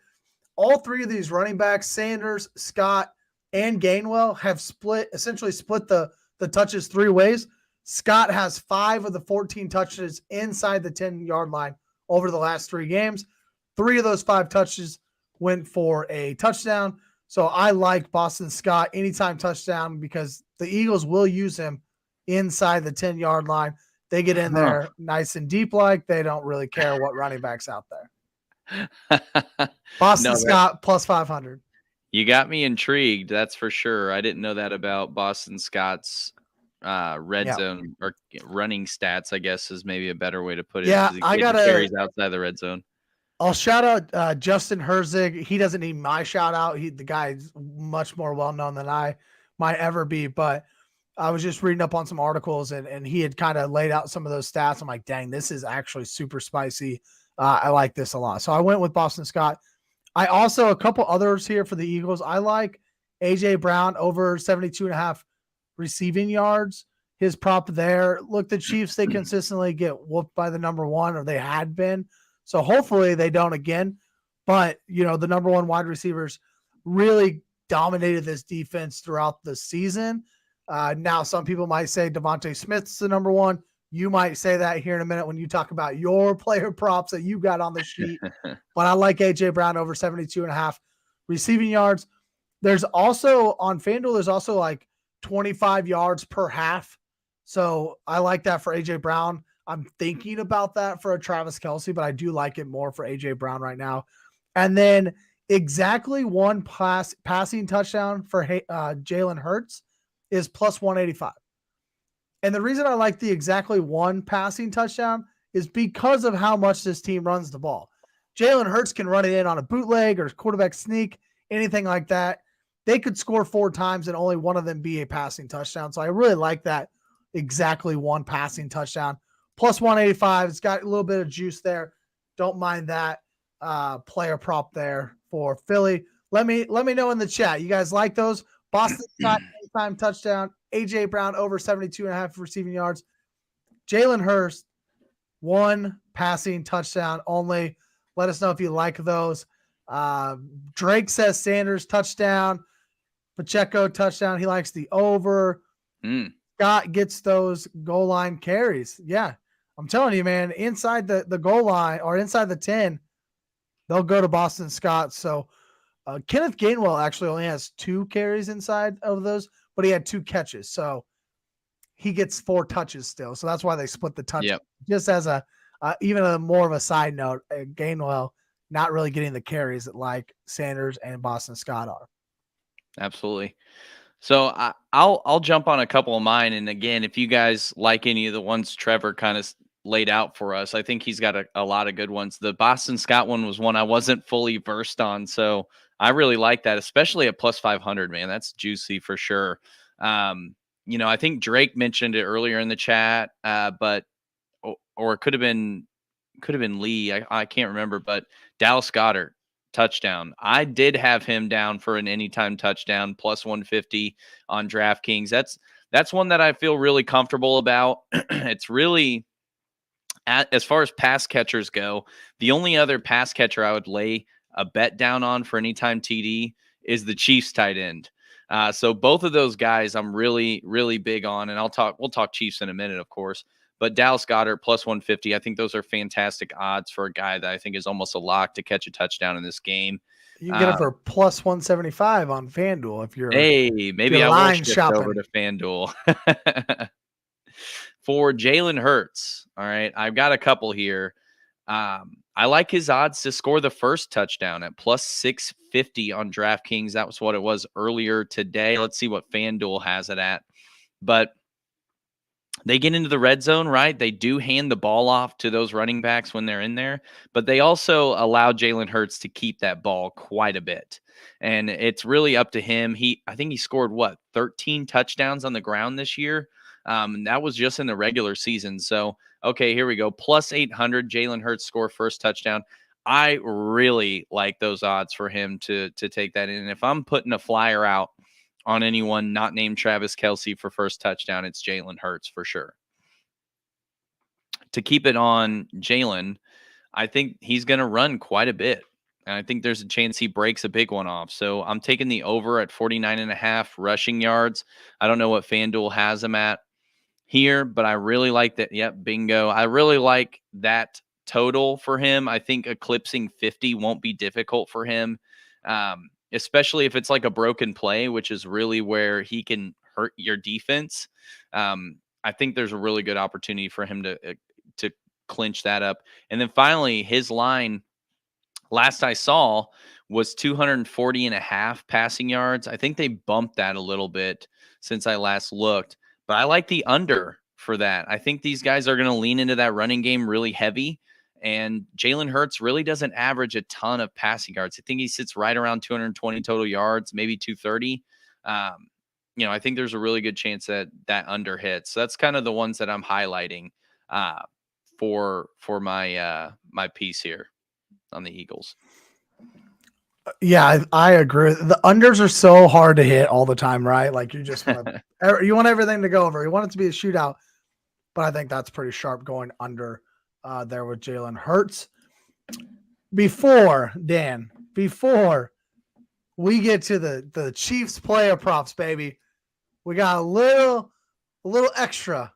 Speaker 3: all 3 of these running backs, Sanders, Scott, and Gainwell, have essentially split the touches 3 ways. Scott has 5 of the 14 touches inside the 10-yard line over the last 3 games. 3 of those 5 touches went for a touchdown. So I like Boston Scott anytime touchdown because the Eagles will use him inside the 10-yard line. They get in there nice and deep, like they don't really care what running back's out there. Boston Scott plus 500.
Speaker 2: You got me intrigued. That's for sure. I didn't know that about Boston Scott's red zone or running stats, I guess is maybe a better way to put it.
Speaker 3: Yeah, I got
Speaker 2: carries outside the red zone.
Speaker 3: I'll shout out Justin Herzig. He doesn't need my shout out. The guy's much more well known than I might ever be, but I was just reading up on some articles and he had kind of laid out some of those stats. I'm like, dang, this is actually super spicy. I like this a lot. So I went with Boston Scott. I also, a couple others here for the Eagles. I like AJ Brown over 72.5 receiving yards. His prop there. Look, the Chiefs, they consistently get whooped by the number 1, or they had been. So hopefully they don't again. But, the number 1 wide receivers really dominated this defense throughout the season. Now, some people might say Devontae Smith's the number 1. You might say that here in a minute when you talk about your player props that you got on the sheet. But I like AJ Brown over 72.5 receiving yards. There's also on FanDuel, there's also like 25 yards per half. So I like that for AJ Brown. I'm thinking about that for a Travis Kelce, but I do like it more for AJ Brown right now. And then exactly 1 passing touchdown for Jalen Hurts is plus 185. And the reason I like the exactly 1 passing touchdown is because of how much this team runs the ball. Jalen Hurts can run it in on a bootleg or quarterback sneak, anything like that. They could score 4 times and only one of them be a passing touchdown. So I really like that exactly 1 passing touchdown. Plus 185. It's got a little bit of juice there. Don't mind that player prop there for Philly. Let me know in the chat. You guys like those? Boston Scott anytime touchdown. AJ Brown over 72.5 receiving yards. Jalen Hurts 1 passing touchdown only. Let us know if you like those. Drake says Sanders touchdown. Pacheco touchdown. He likes the over. Scott gets those goal line carries. Yeah, I'm telling you, man, inside the goal line or inside the 10, they'll go to Boston Scott. So Kenneth Gainwell actually only has 2 carries inside of those, but he had 2 catches. So he gets 4 touches still. So that's why they split the touch.
Speaker 2: Yep.
Speaker 3: Just as even a more of a side note, Gainwell not really getting the carries that like Sanders and Boston Scott are.
Speaker 2: Absolutely. So I'll jump on a couple of mine. And again, if you guys like any of the ones Trevor kind of laid out for us, I think he's got a lot of good ones. The Boston Scott one was one I wasn't fully versed on. So I really like that, especially at plus 500, man. That's juicy for sure. I think Drake mentioned it earlier in the chat, but it could have been Lee. I can't remember, but Dallas Goedert touchdown. I did have him down for an anytime touchdown plus 150 on DraftKings. That's one that I feel really comfortable about. It's really, as far as pass catchers go, the only other pass catcher I would lay a bet down on for anytime TD is the Chiefs tight end. So both of those guys I'm really, really big on, and we'll talk Chiefs in a minute, of course. But Dallas Goedert plus 150, I think those are fantastic odds for a guy that I think is almost a lock to catch a touchdown in this game.
Speaker 3: You can get it for plus 175 on FanDuel if you're
Speaker 2: maybe I will shift over to FanDuel. For Jalen Hurts, all right, I've got a couple here. I like his odds to score the first touchdown at plus 650 on DraftKings. That was what it was earlier today. Let's see what FanDuel has it at. But they get into the red zone, right? They do hand the ball off to those running backs when they're in there, but they also allow Jalen Hurts to keep that ball quite a bit. And it's really up to him. I think he scored 13 touchdowns on the ground this year. And that was just in the regular season. So, okay, here we go. Plus 800, Jalen Hurts score first touchdown. I really like those odds for him to take that in. And if I'm putting a flyer out on anyone not named Travis Kelce for first touchdown, it's Jalen Hurts for sure. To keep it on Jalen, I think he's going to run quite a bit. And I think there's a chance he breaks a big one off. So I'm taking the over at 49.5 rushing yards. I don't know what FanDuel has him at here, but I really like that. Yep, bingo. I really like that total for him. I think eclipsing 50 won't be difficult for him. Especially if it's like a broken play, which is really where he can hurt your defense. I think there's a really good opportunity for him to clinch that up. And then finally, his line, last I saw, was 240.5 passing yards. I think they bumped that a little bit since I last looked, but I like the under for that. I think these guys are going to lean into that running game really heavy. And Jalen Hurts really doesn't average a ton of passing yards. I think he sits right around 220 total yards, maybe 230. I think there's a really good chance that under hits. So that's kind of the ones that I'm highlighting for my my piece here on the Eagles.
Speaker 3: Yeah, I agree. The unders are so hard to hit all the time, right? Like you just want you want everything to go over. You want it to be a shootout, but I think that's pretty sharp going under. There with Jalen Hurts. Before we get to the Chiefs player props, baby, we got a little extra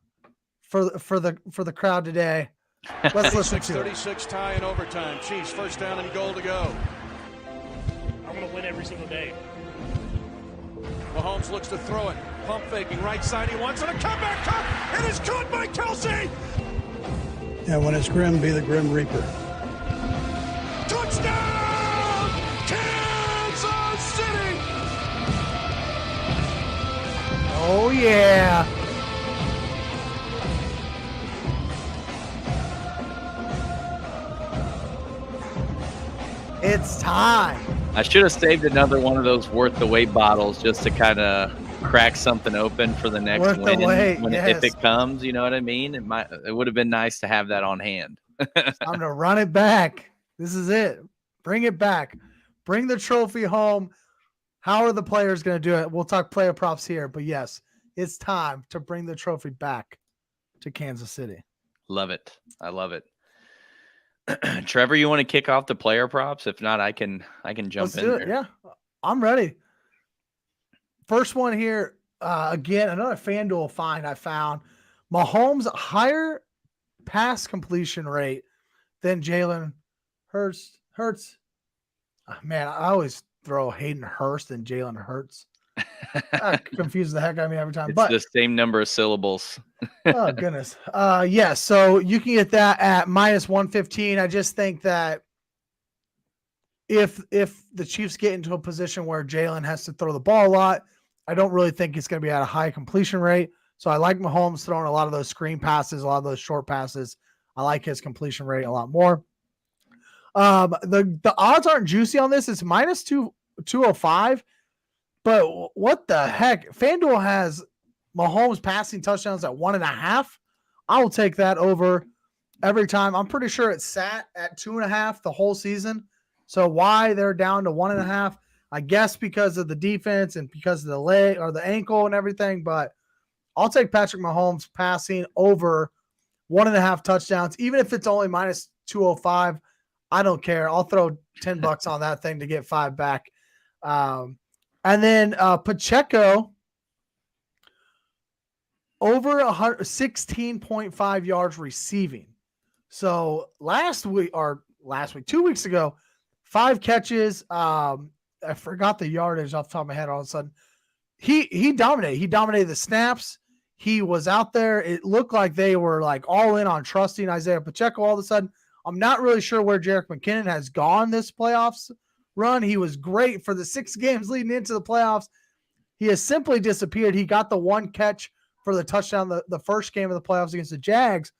Speaker 3: for the crowd today. Let's listen to
Speaker 4: 36 tie in overtime. Chiefs first down and goal to go.
Speaker 5: I want to win every single day.
Speaker 4: Mahomes looks to throw it. Pump faking right side. He wants it. A comeback cut. It is caught by Kelce.
Speaker 6: Yeah, when it's grim, be the Grim Reaper.
Speaker 4: Touchdown! Kansas City!
Speaker 3: Oh, yeah. It's time.
Speaker 2: I should have saved another one of those worth the wait bottles just to kind of crack something open for the next win if it comes. You know what I mean? It would have been nice to have that on hand.
Speaker 3: Time to run it back. This is it. Bring it back. Bring the trophy home. How are the players going to do it? We'll talk player props here, but yes, it's time to bring the trophy back to Kansas City.
Speaker 2: Love it. I love it. Trevor, you want to kick off the player props? If not, I can jump in there.
Speaker 3: Yeah, I'm ready. First one here, again, another FanDuel find I found. Mahomes higher pass completion rate than Jalen Hurts. Man, I always throw Hayden Hurst and Jalen Hurts. Confuses the heck out of me every time.
Speaker 2: It's the same number of syllables.
Speaker 3: Oh, goodness. Yeah, so you can get that at minus 115. I just think that if the Chiefs get into a position where Jalen has to throw the ball a lot, I don't really think it's going to be at a high completion rate. So I like Mahomes throwing a lot of those screen passes, a lot of those short passes. I like his completion rate a lot more. The odds aren't juicy on this. It's minus 205. But what the heck? FanDuel has Mahomes passing touchdowns at 1.5. I will take that over every time. I'm pretty sure it sat at 2.5 the whole season. So why they're down to 1.5? I guess because of the defense and because of the leg or the ankle and everything. But I'll take Patrick Mahomes passing over 1.5 touchdowns, even if it's only minus 205. I don't care. I'll throw $10 on that thing to get 5 back. And then Pacheco over 16.5 yards receiving. So last week, 2 weeks ago, 5 catches. I forgot the yardage off the top of my head all of a sudden. He dominated. He dominated the snaps. He was out there. It looked like they were like all in on trusting Isaiah Pacheco all of a sudden. I'm not really sure where Jerick McKinnon has gone this playoffs run. He was great for the 6 games leading into the playoffs. He has simply disappeared. He got the 1 catch for the touchdown the first game of the playoffs against the Jags,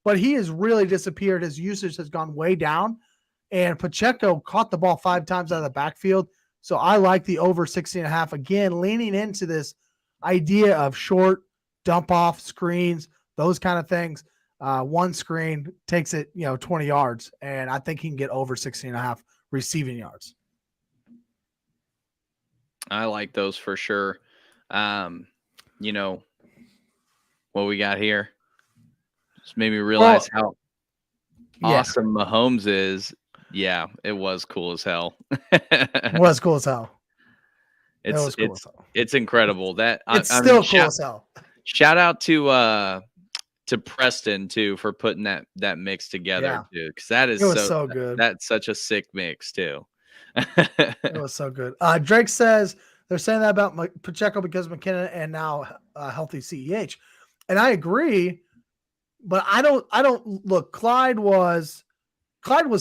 Speaker 3: but he has really disappeared. His usage has gone way down, and Pacheco caught the ball 5 times out of the backfield. So I like the over 60.5. Again, leaning into this idea of short dump off screens, those kind of things. 1 screen takes it, 20 yards, and I think he can get over 60.5 receiving yards.
Speaker 2: I like those for sure. What we got here just made me realize how awesome Mahomes is. Yeah, it was cool as hell.
Speaker 3: It was cool as hell.
Speaker 2: It's incredible.
Speaker 3: It's still cool as hell.
Speaker 2: Shout out to Preston too for putting that mix together too, because that is so good. That's such a sick mix too.
Speaker 3: It was so good. Drake says they're saying that about Pacheco because McKinnon and now healthy CEH, and I agree. But I don't look. Clyde was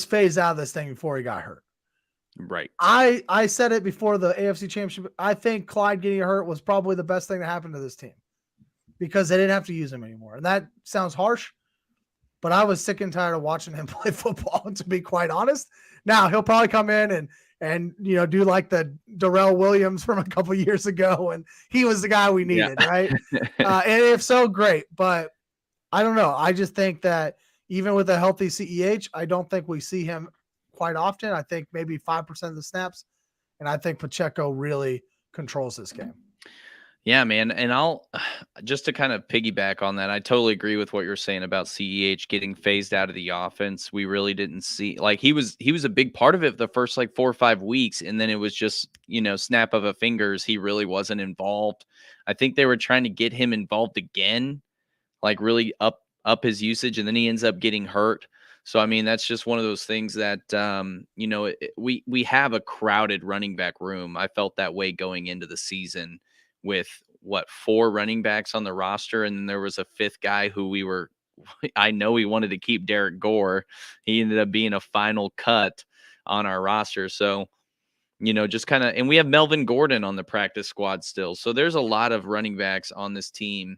Speaker 3: phased out of this thing before he got hurt.
Speaker 2: Right.
Speaker 3: I said it before the AFC Championship. I think Clyde getting hurt was probably the best thing that happened to this team because they didn't have to use him anymore. And that sounds harsh, but I was sick and tired of watching him play football, to be quite honest. Now he'll probably come in and do like the Darrell Williams from a couple years ago, and he was the guy we needed, right? And if so, great. But I don't know. I just think that even with a healthy CEH, I don't think we see him quite often. I think maybe 5% of the snaps, and I think Pacheco really controls this game.
Speaker 2: Yeah, man. And I'll just to kind of piggyback on that, I totally agree with what you're saying about CEH getting phased out of the offense. We really didn't see, like, he was a big part of it the first 4 or 5 weeks, and then it was just, snap of a fingers. He really wasn't involved. I think they were trying to get him involved again, like really up his usage, and then he ends up getting hurt. So, I mean, that's just one of those things that, we have a crowded running back room. I felt that way going into the season with 4 running backs on the roster. And then there was a 5th guy who I know we wanted to keep, Derek Gore. He ended up being a final cut on our roster. So, just kind of, and we have Melvin Gordon on the practice squad still. So there's a lot of running backs on this team.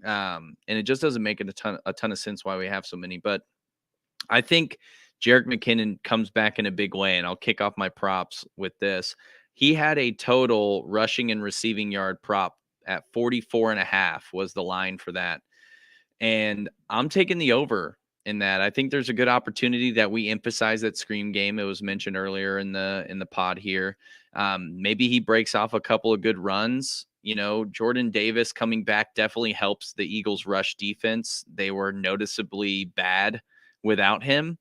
Speaker 2: And it just doesn't make it a ton of sense why we have so many. But I think Jerick McKinnon comes back in a big way, and I'll kick off my props with this. He had a total rushing and receiving yard prop at 44.5 was the line for that. And I'm taking the over in that. I think there's a good opportunity that we emphasize that screen game. It was mentioned earlier in the pod here. Maybe he breaks off a couple of good runs. Jordan Davis coming back definitely helps the Eagles rush defense. They were noticeably bad without him.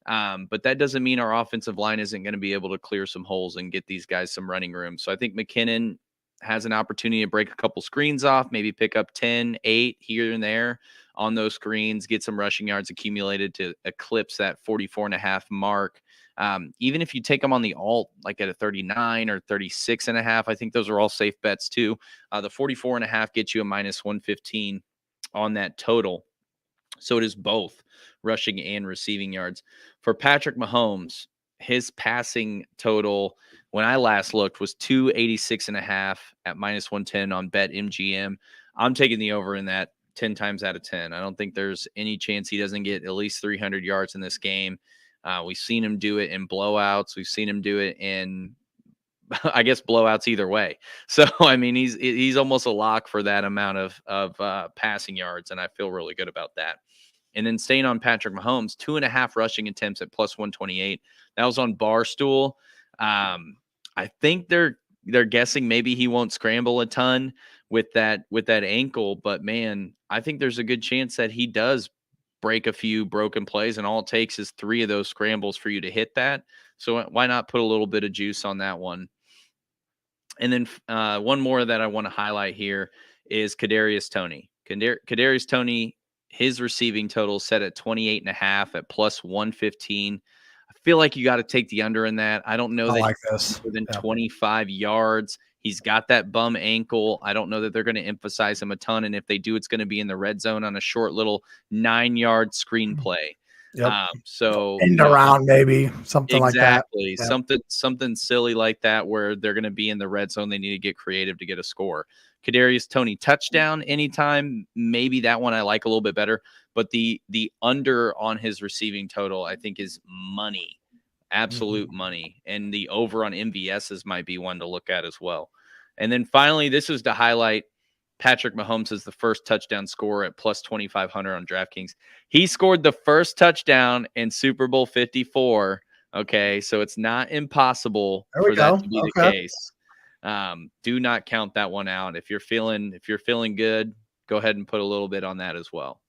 Speaker 2: But that doesn't mean our offensive line isn't going to be able to clear some holes and get these guys some running room. So I think McKinnon has an opportunity to break a couple screens off, maybe pick up 10, 8 here and there on those screens, get some rushing yards accumulated to eclipse that 44.5 mark. Even if you take them on the alt, like at a 39 or 36.5, I think those are all safe bets too. The 44.5 gets you a minus 115 on that total. So it is both rushing and receiving yards. For Patrick Mahomes, his passing total, when I last looked, was 286.5 at minus 110 on BetMGM. I'm taking the over in that 10 times out of 10. I don't think there's any chance he doesn't get at least 300 yards in this game. We've seen him do it in blowouts. We've seen him do it in, I guess, blowouts either way. So, I mean, he's almost a lock for that amount of passing yards, and I feel really good about that. And then staying on Patrick Mahomes, 2.5 rushing attempts at plus 128. That was on Barstool. I think they're guessing maybe he won't scramble a ton with that ankle, but man, I think there's a good chance that he does break a few broken plays, and all it takes is 3 of those scrambles for you to hit that. So why not put a little bit of juice on that one? And then one more that I want to highlight here is Kadarius Toney. Kadarius Toney, his receiving total set at 28.5 at plus 115. I feel like you got to take the under in that. I don't know that
Speaker 3: like this.
Speaker 2: Within 25 yards. He's got that bum ankle. I don't know that they're going to emphasize him a ton. And if they do, it's going to be in the red zone on a short little 9-yard screen play.
Speaker 3: Yep.
Speaker 2: So
Speaker 3: end around maybe something like that.
Speaker 2: Exactly. Something silly like that where they're going to be in the red zone. They need to get creative to get a score. Kadarius Toney touchdown anytime. Maybe that one I like a little bit better, but the under on his receiving total I think is money, absolute money, and the over on MVSs might be one to look at as well. And then finally, this is to highlight Patrick Mahomes is the first touchdown scorer at plus 2,500 on DraftKings. He scored the first touchdown in Super Bowl 54. Okay, so it's not impossible for that to be the case. Do not count that one out. If you're feeling good, go ahead and put a little bit on that as well.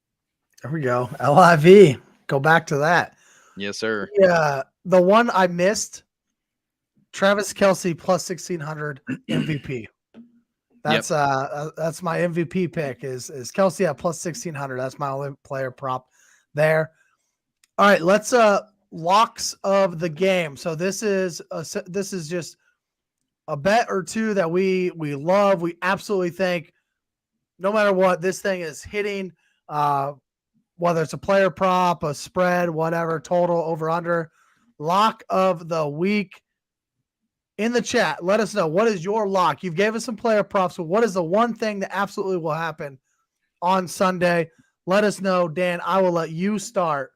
Speaker 3: There we go. LIV. Go back to that.
Speaker 2: Yes, sir.
Speaker 3: Yeah, the one I missed, Travis Kelce plus 1,600 MVP. That's my MVP pick is Kelce at plus 1,600. That's my only player prop there. All right, let's locks of the game. So this is just a bet or two that we love. We absolutely think no matter what, this thing is hitting, whether it's a player prop, a spread, whatever, total, over, under. Lock of the week. In the chat, let us know, what is your lock? You've gave us some player props, but what is the one thing that absolutely will happen on Sunday? Let us know. Dan, I will let you start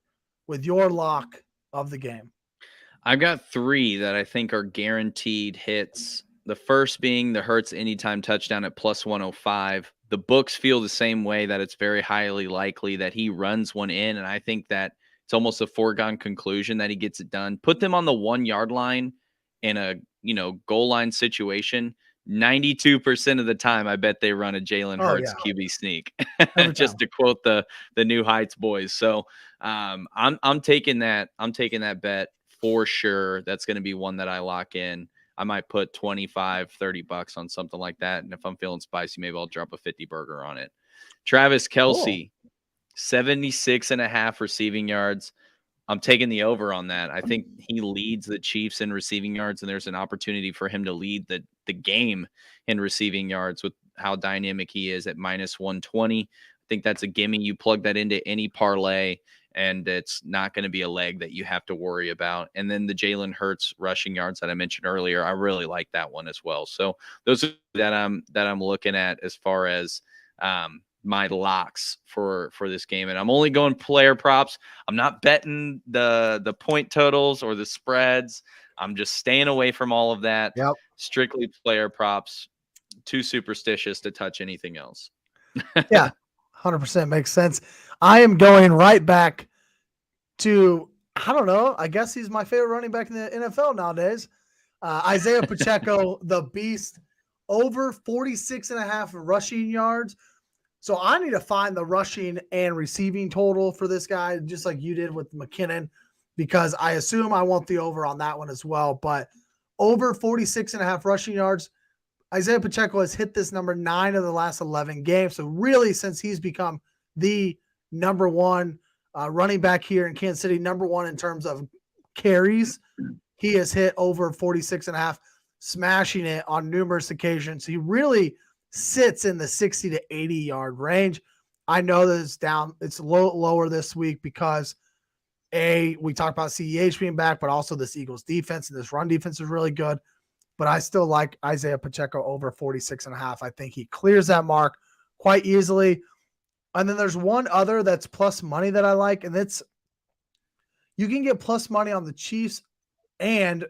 Speaker 3: with your lock of the game.
Speaker 2: I've got 3 that I think are guaranteed hits. The first being the Hurts anytime touchdown at plus 105. The books feel the same way, that it's very highly likely that he runs one in, and I think that it's almost a foregone conclusion that he gets it done. Put them on the 1 yard line in a goal line situation. 92% of the time, I bet they run a Jalen Hurts QB sneak, just to quote the New Heights boys. So I'm taking that. I'm taking that bet for sure. That's going to be one that I lock in. I might put 25, 30 bucks on something like that. And if I'm feeling spicy, maybe I'll drop a 50 burger on it. Travis Kelce, 76.5 receiving yards. I'm taking the over on that. I think he leads the Chiefs in receiving yards, and there's an opportunity for him to lead the game in receiving yards with how dynamic he is at minus 120. I think that's a gimme. You plug that into any parlay, and it's not going to be a leg that you have to worry about. And then the Jalen Hurts rushing yards that I mentioned earlier, I really like that one as well. So those are that I'm looking at as far as my locks for this game. And I'm only going player props. I'm not betting the point totals or the spreads. I'm just staying away from all of that.
Speaker 3: Yep.
Speaker 2: Strictly player props. Too superstitious to touch anything else.
Speaker 3: Yeah, 100% makes sense. I am going right back to, I don't know, I guess he's my favorite running back in the NFL nowadays. Isaiah Pacheco, the beast, over 46.5 rushing yards. So I need to find the rushing and receiving total for this guy, just like you did with McKinnon, because I assume I want the over on that one as well. But over 46.5 rushing yards, Isaiah Pacheco has hit this number 9 of the last 11 games. So really, since he's become the number one running back here in Kansas City, number one in terms of carries, he has hit over 46.5, smashing it on numerous occasions. He really sits in the 60 to 80 yard range. I know that it's lower this week because we talked about CEH being back, but also this Eagles defense and this run defense is really good. But I still like Isaiah Pacheco over 46.5. I think he clears that mark quite easily. And then there's one other that's plus money that I like, and it's you can get plus money on the Chiefs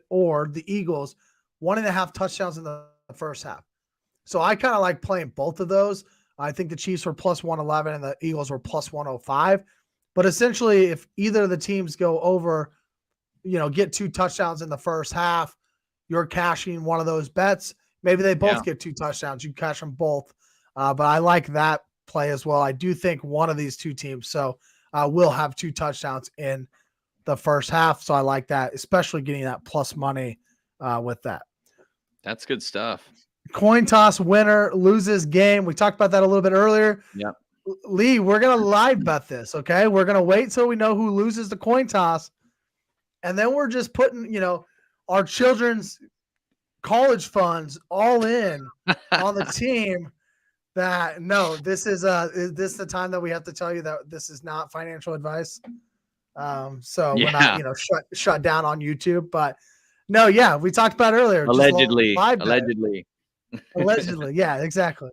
Speaker 3: or the Eagles 1.5 touchdowns in the first half. So I kind of like playing both of those. I think the Chiefs were plus 111 and the Eagles were plus 105. But essentially, if either of the teams go over, get 2 touchdowns in the first half, you're cashing one of those bets. Maybe they both get 2 touchdowns. You cash them both. But I like that play as well. I do think one of these 2 teams will have 2 touchdowns in the first half. So I like that, especially getting that plus money with that.
Speaker 2: That's good stuff.
Speaker 3: Coin toss winner loses game. We talked about that a little bit earlier.
Speaker 2: Yeah.
Speaker 3: Lee, we're going to live bet this, okay? We're going to wait till we know who loses the coin toss. And then we're just putting, our children's college funds all in on the team this is the time that we have to tell you that this is not financial advice. So we're not, shut down on YouTube. But no, yeah, we talked about earlier.
Speaker 2: Allegedly.
Speaker 3: Allegedly. Yeah, exactly.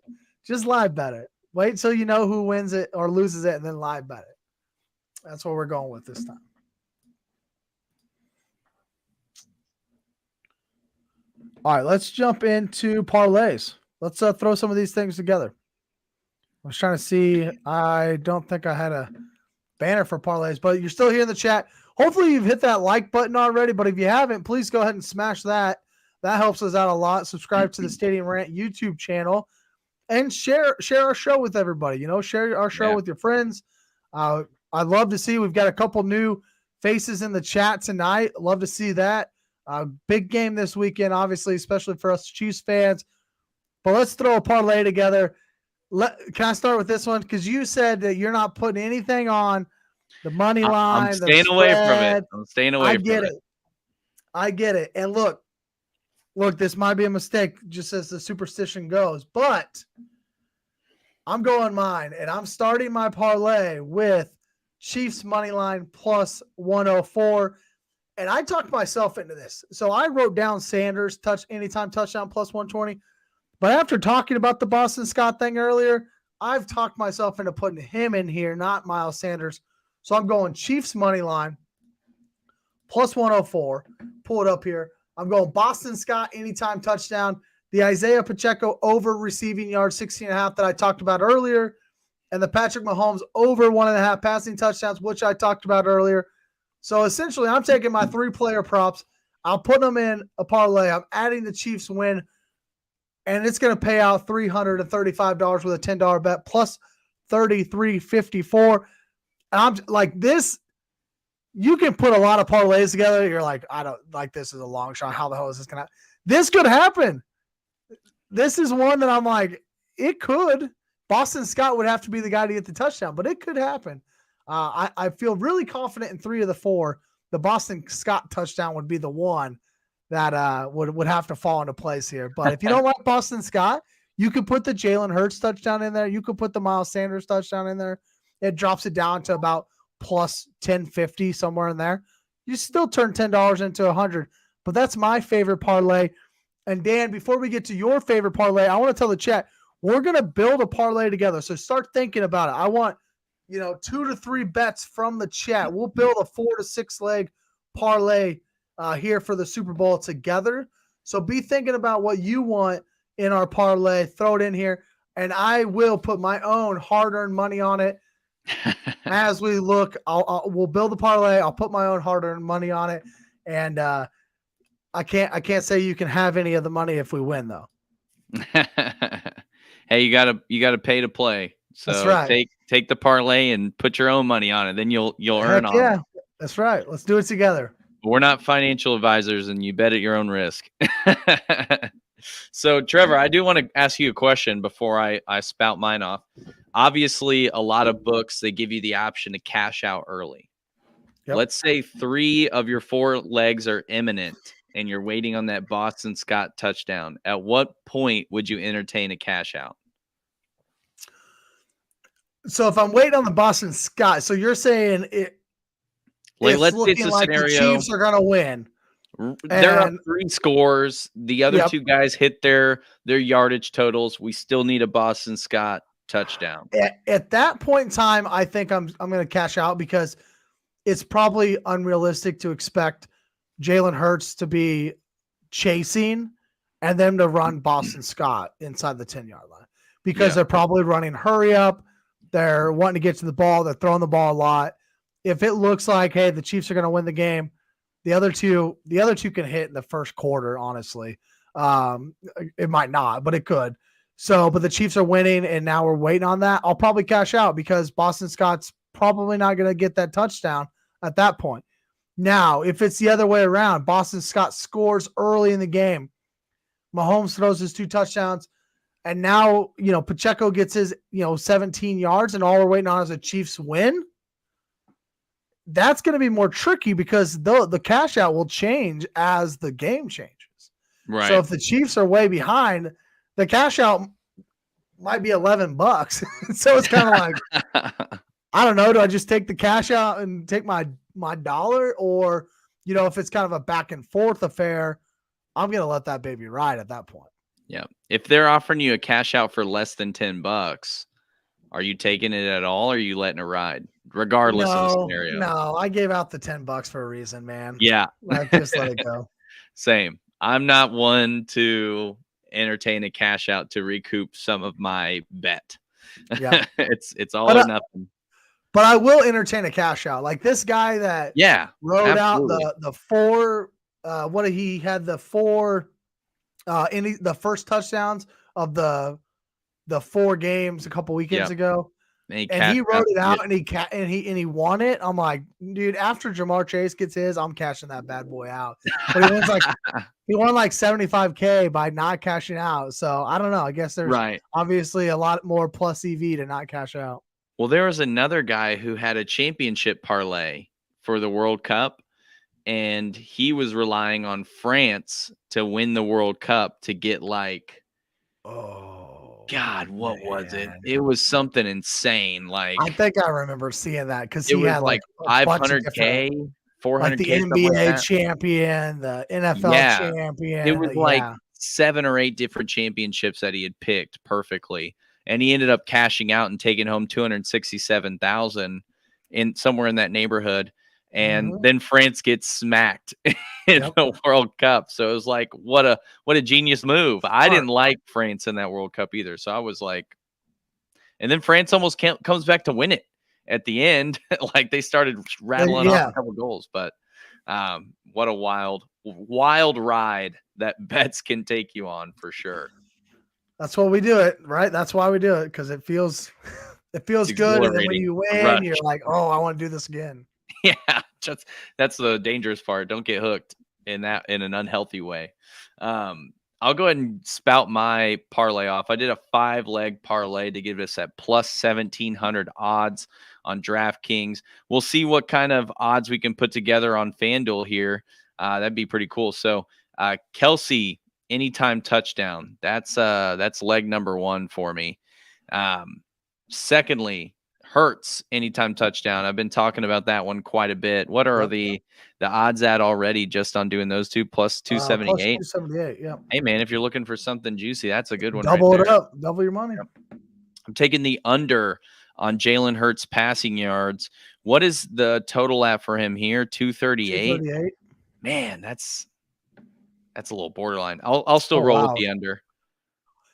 Speaker 3: Just live bet it. Wait till you know who wins it or loses it and then live bet it. That's what we're going with this time. All right, let's jump into parlays. Let's throw some of these things together. I was trying to see. I don't think I had a banner for parlays, but you're still here in the chat. Hopefully you've hit that like button already, but if you haven't, please go ahead and smash that. That helps us out a lot. Subscribe to the Stadium Rant YouTube channel and share our show with everybody. Share our show with your friends. I'd love to see. We've got a couple new faces in the chat tonight. Love to see that. Big game this weekend, obviously, especially for us Chiefs fans. But let's throw a parlay together. Can I start with this one? Because you said that you're not putting anything on the money line.
Speaker 2: I'm staying away from it. I'm staying away from it.
Speaker 3: I get it. And look, this might be a mistake just as the superstition goes, but I'm going mine, and I'm starting my parlay with Chiefs money line plus 104. And I talked myself into this. So I wrote down Sanders anytime touchdown plus 120. But after talking about the Boston Scott thing earlier, I've talked myself into putting him in here, not Miles Sanders. So I'm going Chiefs money line plus 104. Pull it up here. I'm going Boston Scott anytime touchdown. The Isaiah Pacheco over receiving yards 16.5 that I talked about earlier. And the Patrick Mahomes over 1.5 passing touchdowns, which I talked about earlier. So essentially, I'm taking my 3-player props. I'll put them in a parlay. I'm adding the Chiefs win, and it's going to pay out $335 with a $10 bet plus $33.54. And I'm like this. You can put a lot of parlays together. You're like, I don't like this is a long shot. How the hell is this going to happen? This could happen. This is one that I'm like, it could. Boston Scott would have to be the guy to get the touchdown, but it could happen. I feel really confident in 3 of the 4. The Boston Scott touchdown would be the one that would have to fall into place here. But if you don't like Boston Scott, you could put the Jalen Hurts touchdown in there. You could put the Miles Sanders touchdown in there. It drops it down to about plus 1050, somewhere in there. You still turn $10 into 100. But that's my favorite parlay. And Dan, before we get to your favorite parlay, I want to tell the chat, we're going to build a parlay together. So start thinking about it. I want 2 to 3 bets from the chat. We'll build a 4 to 6 leg parlay here for the Super Bowl together. So be thinking about what you want in our parlay. Throw it in here, and I will put my own hard-earned money on it. As we look, we'll build a parlay. I'll put my own hard-earned money on it, and I can't say you can have any of the money if we win, though.
Speaker 2: Hey, you gotta pay to play. So
Speaker 3: that's right.
Speaker 2: Take the parlay and put your own money on it. Then you'll earn on it.
Speaker 3: That's right. Let's do it together.
Speaker 2: We're not financial advisors, and you bet at your own risk. So, Trevor, I do want to ask you a question before I spout mine off. Obviously, a lot of books, they give you the option to cash out early. Yep. Let's say 3 of your 4 legs are imminent, and you're waiting on that Boston Scott touchdown. At what point would you entertain a cash out?
Speaker 3: So if I'm waiting on the Boston Scott, so you're saying
Speaker 2: let's say it's a scenario.
Speaker 3: The Chiefs are going to win.
Speaker 2: There are 3 scores. The other 2 guys hit their yardage totals. We still need a Boston Scott touchdown.
Speaker 3: At that point in time, I think I'm going to cash out because it's probably unrealistic to expect Jalen Hurts to be chasing and them to run Boston Scott inside the 10-yard line because they're probably running hurry up. They're wanting to get to the ball. They're throwing the ball a lot. If it looks like, hey, the Chiefs are going to win the game, the other two can hit in the first quarter, honestly. It might not, but it could. So, but the Chiefs are winning, and now we're waiting on that. I'll probably cash out because Boston Scott's probably not going to get that touchdown at that point. Now, if it's the other way around, Boston Scott scores early in the game. Mahomes throws his 2 touchdowns. And now, Pacheco gets his, 17 yards, and all we're waiting on is a Chiefs win. That's going to be more tricky because the cash out will change as the game changes. Right. So if the Chiefs are way behind, the cash out might be $11. So it's kind of like, I don't know. Do I just take the cash out and take my dollar, or if it's kind of a back and forth affair, I'm gonna let that baby ride at that point.
Speaker 2: Yeah. If they're offering you a cash out for less than $10, are you taking it at all, or are you letting it ride, regardless of the scenario?
Speaker 3: No, I gave out the $10 for a reason, man.
Speaker 2: Yeah.
Speaker 3: Just let it go.
Speaker 2: Same. I'm not one to entertain a cash out to recoup some of my bet.
Speaker 3: Yeah.
Speaker 2: It's all or nothing.
Speaker 3: But I will entertain a cash out. Like this guy that wrote
Speaker 2: absolutely.
Speaker 3: out the four he had the four the first touchdowns of the 4 games a couple weekends ago. And he wrote it out and he won it. I'm like, dude, after Jamar Chase gets his, I'm cashing that bad boy out. But he won like $75K by not cashing out. So I don't know. I guess there's obviously a lot more plus EV to not cash out.
Speaker 2: Well, there was another guy who had a championship parlay for the World Cup, and he was relying on France to win the World Cup to get like, God, what was it? It was something insane. Like,
Speaker 3: I think I remember seeing that because
Speaker 2: it
Speaker 3: he
Speaker 2: was
Speaker 3: had
Speaker 2: like 500K, 400K,
Speaker 3: like the NBA champion, the NFL champion.
Speaker 2: It was like 7 or 8 different championships that he had picked perfectly. And he ended up cashing out and taking home 267,000 in somewhere in that neighborhood. And then France gets smacked in the World Cup. So it was like, what a genius move. I didn't like France in that World Cup either. So I was like, and then France almost comes back to win it at the end. Like they started rattling off a couple goals. But what a wild ride that bets can take you on for sure.
Speaker 3: That's why we do it, right? That's why we do it, because it feels good. And then when you win, you're like, oh, I want to do this again.
Speaker 2: Yeah, that's the dangerous part. Don't get hooked in an unhealthy way. I'll go ahead and spout my parlay off. I did a 5-leg parlay to give us at plus 1,700 odds on DraftKings. We'll see what kind of odds we can put together on FanDuel here. That'd be pretty cool. So Kelsey, anytime touchdown. That's leg number 1 for me. Secondly, Hurts anytime touchdown. I've been talking about that one quite a bit. What are the odds at already just on doing those two? Plus 278.
Speaker 3: Plus 278. Yeah.
Speaker 2: Hey man, if you're looking for something juicy, that's a good one.
Speaker 3: Double it up. Double your money.
Speaker 2: Yep. I'm taking the under on Jalen Hurts passing yards. What is the total at for him here? 238. Man, that's a little borderline. I'll still roll with the under.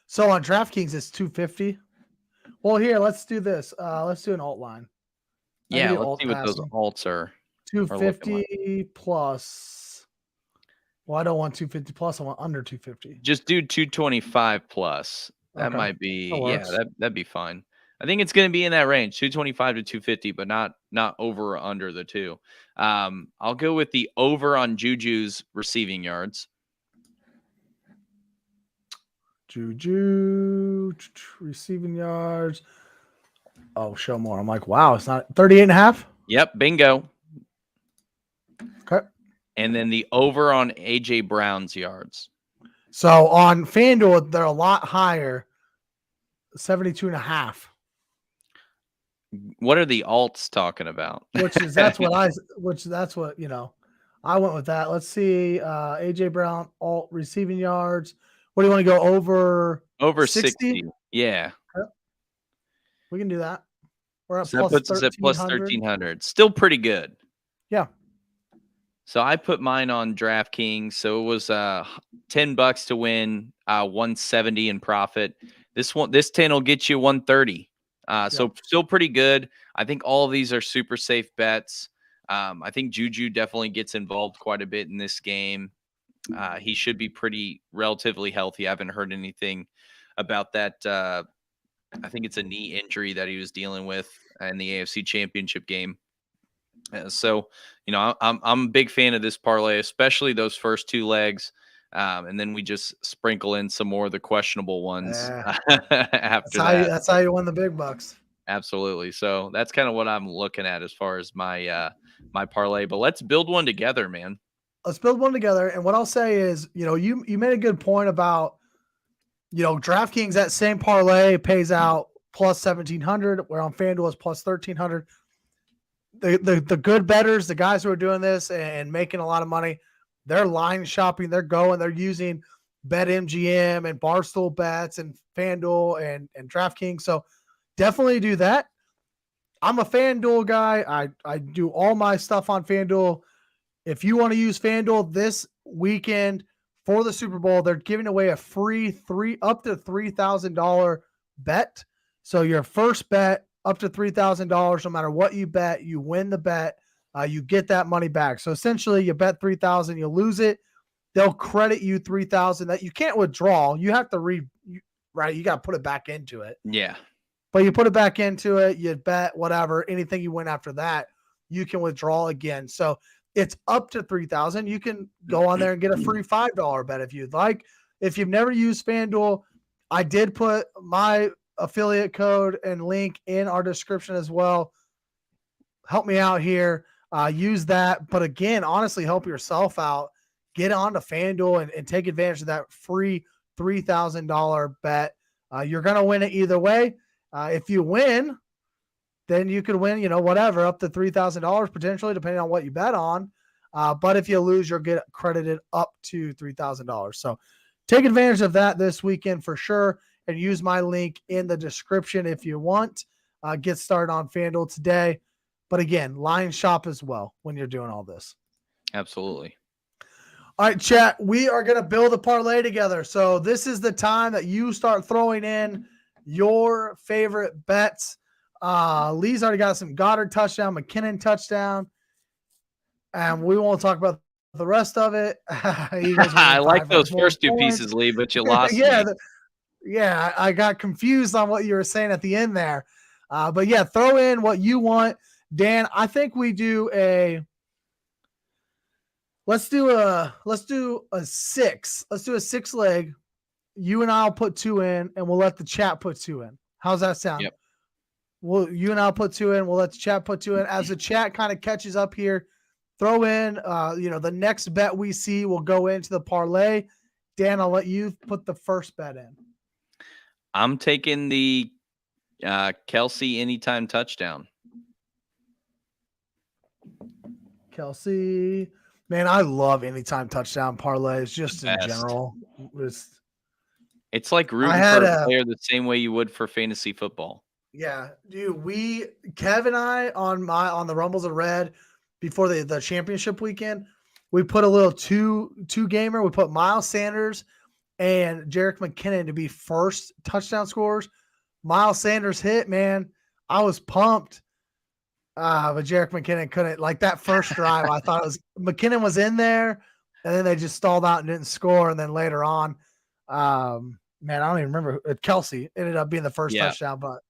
Speaker 3: So on DraftKings, it's 250. Well, here, let's do this. Let's do an alt line.
Speaker 2: Yeah, let's see what those alts are.
Speaker 3: 250 plus. Well, I don't want 250 plus. I want under 250.
Speaker 2: Just do 225 plus. That might be, that'd be fine. I think it's going to be in that range, 225 to 250, but not over or under the 2. I'll go with the over on Juju's receiving yards.
Speaker 3: Juju receiving yards. Oh, show more. I'm like, wow, it's not 38.5.
Speaker 2: Yep, bingo.
Speaker 3: Okay.
Speaker 2: And then the over on AJ Brown's yards.
Speaker 3: So on FanDuel, they're a lot higher. 72.5.
Speaker 2: What are the alts talking about?
Speaker 3: That's what I went with that. Let's see. AJ Brown alt receiving yards. What do you want to go over?
Speaker 2: Over 60? Yeah.
Speaker 3: Okay. We can do that. We're at
Speaker 2: so that puts us at plus 1,300. Still pretty good.
Speaker 3: Yeah.
Speaker 2: So I put mine on DraftKings. So it was $10 to win, 170 in profit. This 10 will get you 130. So still pretty good. I think all of these are super safe bets. I think Juju definitely gets involved quite a bit in this game. He should be relatively healthy. I haven't heard anything about that. I think it's a knee injury that he was dealing with in the AFC Championship game. So, I'm a big fan of this parlay, especially those first 2 legs. And then we just sprinkle in some more of the questionable ones after that.
Speaker 3: That's how you win the big bucks.
Speaker 2: Absolutely. So that's kind of what I'm looking at as far as my my parlay. But let's build one together, man.
Speaker 3: Let's build one together. And what I'll say is, you made a good point about, DraftKings, that same parlay pays out plus 1,700, where on FanDuel is plus 1,300. The good bettors, the guys who are doing this and making a lot of money, they're line shopping. They're using BetMGM and Barstool Bets and FanDuel and DraftKings. So definitely do that. I'm a FanDuel guy. I do all my stuff on FanDuel. If you want to use FanDuel this weekend for the Super Bowl, they're giving away a free up to $3,000 bet. So your first bet up to $3,000, no matter what you bet, you win the bet, you get that money back. So essentially you bet $3,000, you lose it, they'll credit you $3,000 that you can't withdraw. You have to right. You got to put it back into it.
Speaker 2: Yeah.
Speaker 3: But you put it back into it, you bet whatever, anything you win after that, you can withdraw again. So it's up to $3,000. You can go on there and get a free $5 bet if you'd like. If you've never used FanDuel, I did put my affiliate code and link in our description as well. Help me out here. Use that. But again, honestly, help yourself out. Get on to FanDuel and take advantage of that free $3,000 bet. You're going to win it either way. If you win, then you could win, whatever, up to $3,000 potentially, depending on what you bet on. But if you lose, you'll get credited up to $3,000. So take advantage of that this weekend for sure, and use my link in the description if you want. Get started on FanDuel today. But again, line shop as well when you're doing all this.
Speaker 2: Absolutely.
Speaker 3: All right, chat, we are going to build a parlay together. So this is the time that you start throwing in your favorite bets. Lee's already got some Goddard touchdown, McKinnon touchdown, and we won't talk about the rest of it.
Speaker 2: I like those first two pieces, Lee, but you lost me.
Speaker 3: I got confused on what you were saying at the end there. But yeah, throw in what you want. Dan, I think we do let's do a 6. Let's do a 6 leg. You and I'll put 2 in, and we'll let the chat put 2 in. How's that sound?
Speaker 2: Yep.
Speaker 3: Well, you and I'll put 2 in. We'll let the chat put 2 in. As the chat kind of catches up here, throw in, the next bet we see will go into the parlay. Dan, I'll let you put the first bet in.
Speaker 2: I'm taking the Kelsey anytime touchdown.
Speaker 3: Kelsey. Man, I love anytime touchdown parlays just in general.
Speaker 2: It's like rooting for a player the same way you would for fantasy football.
Speaker 3: Yeah, dude. Kev and I on the Rumbles of Red before the championship weekend, we put a little two gamer. We put Miles Sanders and Jerick McKinnon to be first touchdown scorers. Miles Sanders hit, man. I was pumped. But Jerick McKinnon couldn't. Like that first drive, I thought McKinnon was in there, and then they just stalled out and didn't score. And then later on, man, I don't even remember. Kelsey ended up being the first touchdown, but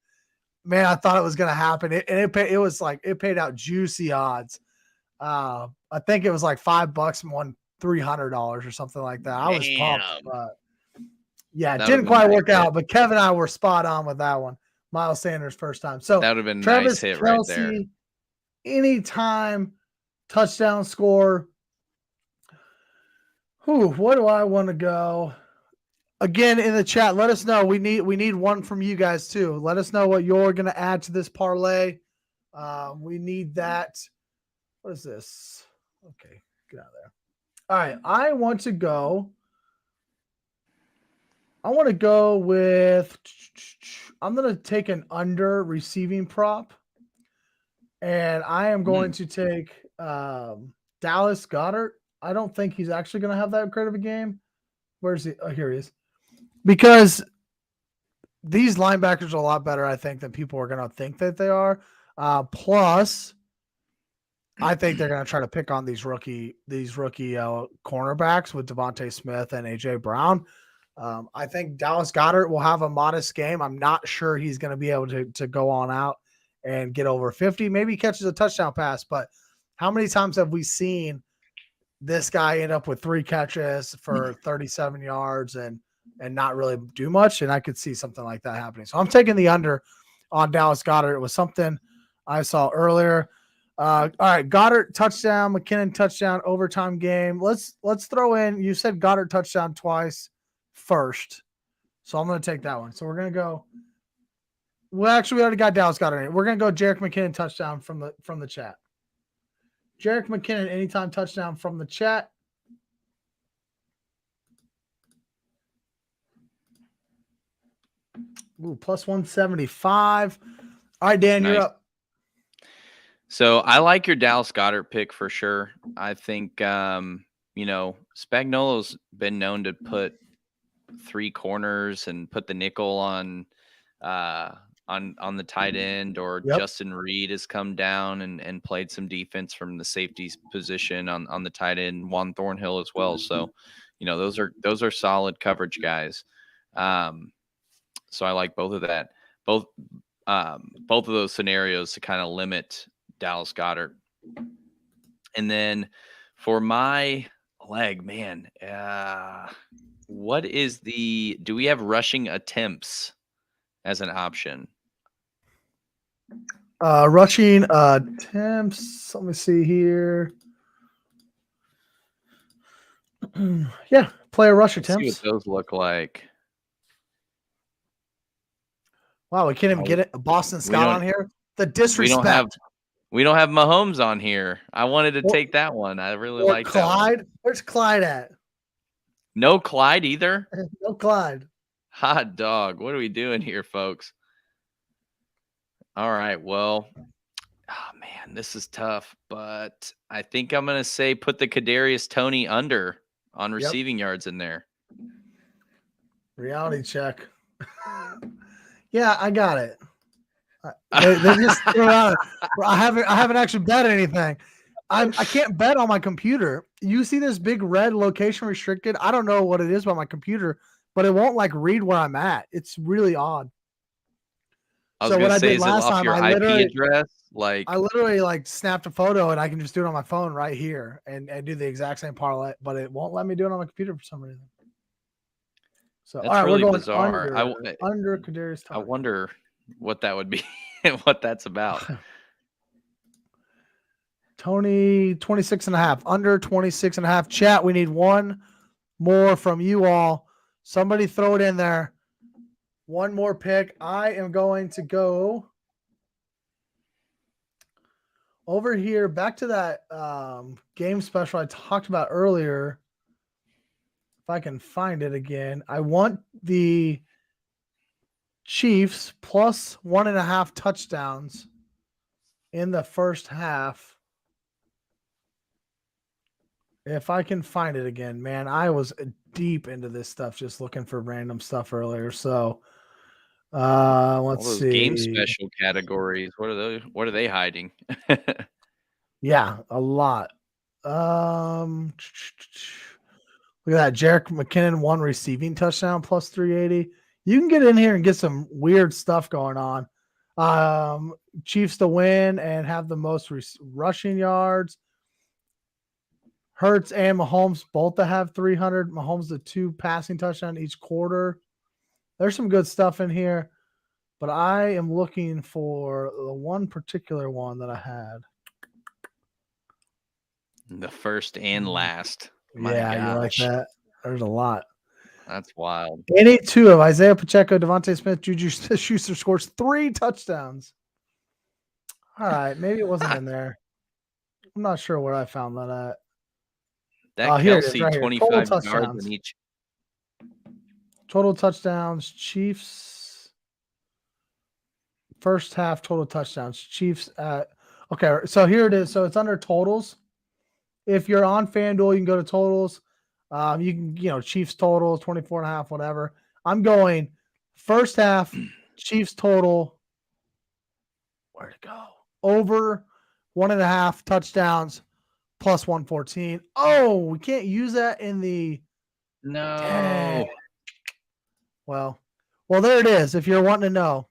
Speaker 3: man, I thought it was going to happen. It paid out juicy odds. I think it was like $5 and won $300 or something like that. I was pumped, but yeah, it didn't quite work out. But Kevin and I were spot on with that one. Miles Sanders first time. So
Speaker 2: that would have been a
Speaker 3: Travis
Speaker 2: nice hit
Speaker 3: Kelce,
Speaker 2: right there.
Speaker 3: Anytime touchdown score. What do I want to go? Again, in the chat, let us know. We need one from you guys too. Let us know what you're going to add to this parlay. We need that. What is this? Okay, get out of there. All right, I want to go with. I'm going to take an under receiving prop, and I am going to take Dallas Goedert. I don't think he's actually going to have that great of a game. Where's he? Oh, here he is. Because these linebackers are a lot better, I think, than people are going to think that they are. Plus, I think they're going to try to pick on these rookie cornerbacks with Devontae Smith and AJ Brown. I think Dallas Goedert will have a modest game. I'm not sure he's going to be able to go on out and get over 50. Maybe he catches a touchdown pass, but how many times have we seen this guy end up with 3 catches for 37 yards and not really do much? And I could see something like that happening. So I'm taking the under on Dallas Goedert. It was something I saw earlier. All right, Goddard touchdown, McKinnon touchdown, overtime game. Let's throw in. You said Goddard touchdown twice first, so I'm going to take that one. So we're going to go Well, actually, we already got Dallas Goedert in it. We're gonna go Jerick McKinnon touchdown from the chat. Jerick McKinnon anytime touchdown from the chat. Ooh, plus 175. All right, Dan,
Speaker 2: Nice.
Speaker 3: you're up.
Speaker 2: So I like your Dallas Goedert pick for sure. I think Spagnuolo's been known to put 3 corners and put the nickel on the tight end, or
Speaker 3: Yep.
Speaker 2: Justin Reed has come down and played some defense from the safeties position on the tight end, Juan Thornhill as well. So, those are solid coverage guys. So I like both of that. Both of those scenarios to kind of limit Dallas Goedert. And then for my leg, man, do we have rushing attempts as an option?
Speaker 3: Rushing attempts. Let me see here. Yeah, play a rush
Speaker 2: Let's see
Speaker 3: attempts.
Speaker 2: what those look like.
Speaker 3: Wow, we can't even get it. Boston Scott on here. The disrespect.
Speaker 2: We don't have Mahomes on here. I wanted to take that one. I really like
Speaker 3: Clyde.
Speaker 2: that one.
Speaker 3: Where's Clyde at?
Speaker 2: No Clyde either.
Speaker 3: No Clyde.
Speaker 2: Hot dog. What are we doing here, folks? All right. Well, man, this is tough, but I think I'm going to say put the Kadarius Toney under on receiving yards in there.
Speaker 3: Reality check. Yeah, I got it. They just threw out. I haven't actually bet anything. I can't bet on my computer. You see this big red location restricted? I don't know what it is about my computer, but it won't read where I'm at. It's really odd.
Speaker 2: I was going to say, is it off your IP address?
Speaker 3: I literally snapped a photo and I can just do it on my phone right here and do the exact same parlay, but it won't let me do it on my computer for some reason. So
Speaker 2: that's really
Speaker 3: we're going
Speaker 2: bizarre.
Speaker 3: Under Kadarius Toney.
Speaker 2: I wonder what that would be and what that's about.
Speaker 3: Tony, 26.5, under 26.5. Chat, we need one more from you all. Somebody throw it in there. One more pick. I am going to go over here, back to that game special I talked about earlier. If I can find it again. I want the Chiefs plus 1.5 touchdowns in the first half. If I can find it again, man, I was deep into this stuff, just looking for random stuff earlier. So let's see.
Speaker 2: Game special categories. What are those? What are they hiding?
Speaker 3: Yeah, a lot. Look at that. Jerick McKinnon, 1 receiving touchdown plus 380. You can get in here and get some weird stuff going on. Chiefs to win and have the most rushing yards. Hurts and Mahomes both to have 300. Mahomes the 2 passing touchdowns each quarter. There's some good stuff in here, but I am looking for the one particular one that I had.
Speaker 2: The first and last.
Speaker 3: You like that? There's a lot.
Speaker 2: That's wild.
Speaker 3: Any 2 of Isaiah Pacheco, Devontae Smith, Juju Schuster scores 3 touchdowns. All right, maybe it wasn't in there. I'm not sure where I found that at.
Speaker 2: That Kelsey, right 25 yards in each.
Speaker 3: Total touchdowns, Chiefs. First half total touchdowns, Chiefs at. Okay, so here it is. So it's under totals. If you're on FanDuel, you can go to totals. You can, Chiefs total, 24.5, whatever. I'm going first half, Chiefs total. Where'd it go? Over 1.5 touchdowns. Plus 114. Oh, we can't use that in the.
Speaker 2: No.
Speaker 3: Dang. Well, there it is. If you're wanting to know,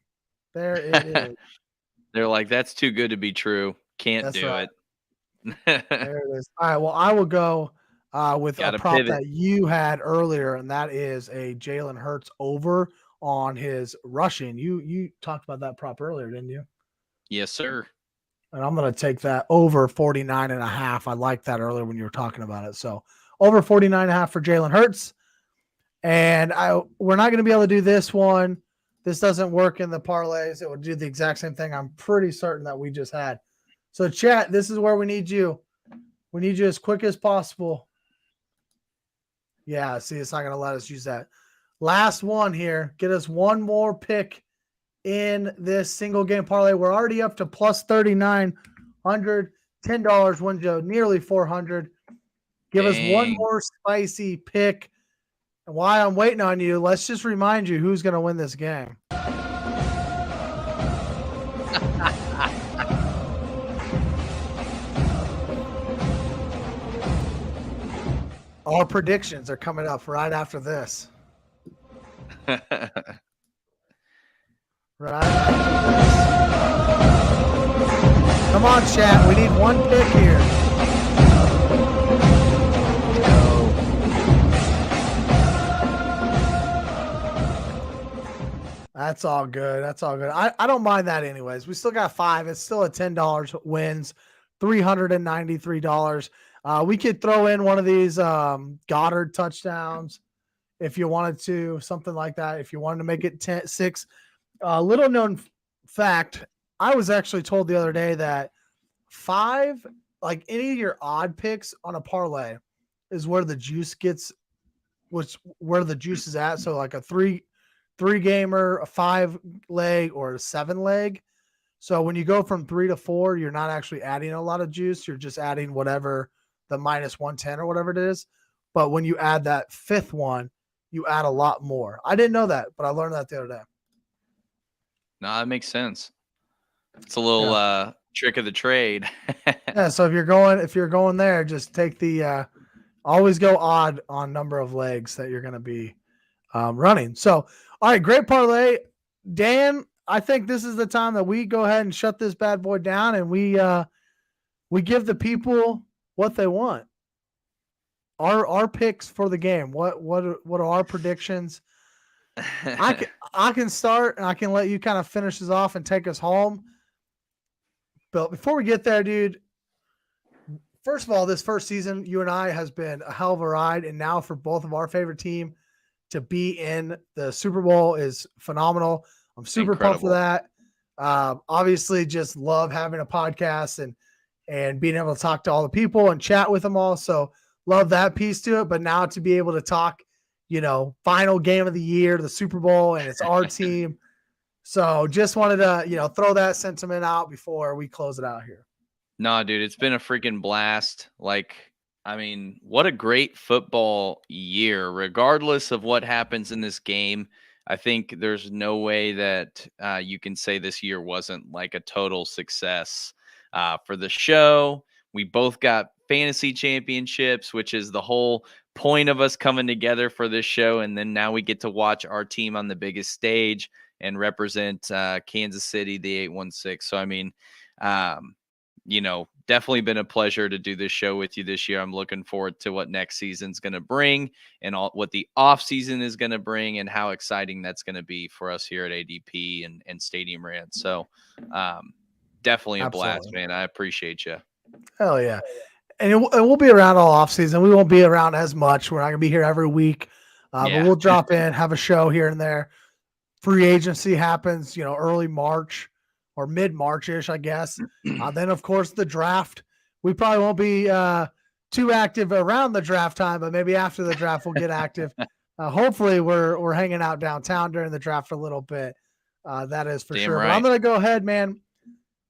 Speaker 3: there it is.
Speaker 2: They're like, that's too good to be true. Can't do it.
Speaker 3: There it is. All right. Well, I will go with a prop that you had earlier, and that is a Jalen Hurts over on his rushing. You talked about that prop earlier, didn't you?
Speaker 2: Yes, sir.
Speaker 3: And I'm going to take that over 49.5. I liked that earlier when you were talking about it. So over 49.5 for Jalen Hurts. And we're not going to be able to do this this doesn't work in the parlays, it would do the exact same thing. I'm pretty certain that we just had. So chat, this is where we need you. We need you as quick as possible. Yeah, see, it's not going to let us use that. Last one here. Get us one more pick in this single game parlay. We're already up to plus 3,900. $10 win Joe, nearly 400. Give us one more spicy pick. And while I'm waiting on you, let's just remind you who's going to win this game. Our predictions are coming up right after this. Right after this. Come on, chat. We need one pick here. That's all good. That's all good. I don't mind that anyways. We still got 5. It's still a $10 wins, $393. We could throw in one of these Goddard touchdowns if you wanted to, something like that. If you wanted to make it 6. Little known fact, I was actually told the other day that 5, like any of your odd picks on a parlay is where the juice gets, where the juice is at. So like a 3-gamer, a 5-leg, or a 7-leg. So when you go from 3 to 4, you're not actually adding a lot of juice. You're just adding whatever the minus 110 or whatever it is. But when you add that 5th one, you add a lot more. I didn't know that, but I learned that the other day.
Speaker 2: No, that makes sense. It's a little trick of the trade.
Speaker 3: Yeah. So if you're going there, just take the always go odd on number of legs that you're going to be running. So, all right, great parlay, Dan. I think this is the time that we go ahead and shut this bad boy down, and we give the people what they want. Our picks for the game. What are our predictions? I can start, and I can let you kind of finish this off and take us home. But before we get there, dude, first of all, this first season, you and I has been a hell of a ride, and now for both of our favorite team to be in the Super Bowl is phenomenal. I'm super pumped for that. Obviously, just love having a podcast and being able to talk to all the people and chat with them all. So love that piece to it. But now to be able to talk, final game of the year, the Super Bowl, and it's our team. So just wanted to, throw that sentiment out before we close it out here.
Speaker 2: No, dude, it's been a freaking blast. What a great football year, regardless of what happens in this game. I think there's no way that you can say this year wasn't like a total success for the show. We both got fantasy championships, which is the whole point of us coming together for this show. And then now we get to watch our team on the biggest stage and represent Kansas City, the 816. So, definitely been a pleasure to do this show with you this year. I'm looking forward to what next season's going to bring and what the off season is going to bring and how exciting that's going to be for us here at ADP and Stadium Rant. So definitely a blast, man. I appreciate you.
Speaker 3: Hell yeah. And we'll be around all off season. We won't be around as much. We're not going to be here every week, but we'll drop in, have a show here and there. Free agency happens, early March. Or mid-March-ish, I guess. Then, of course, the draft. We probably won't be too active around the draft time, but maybe after the draft we'll get active. Hopefully, we're hanging out downtown during the draft for a little bit. That is for sure. Right. But I'm going to go ahead, man.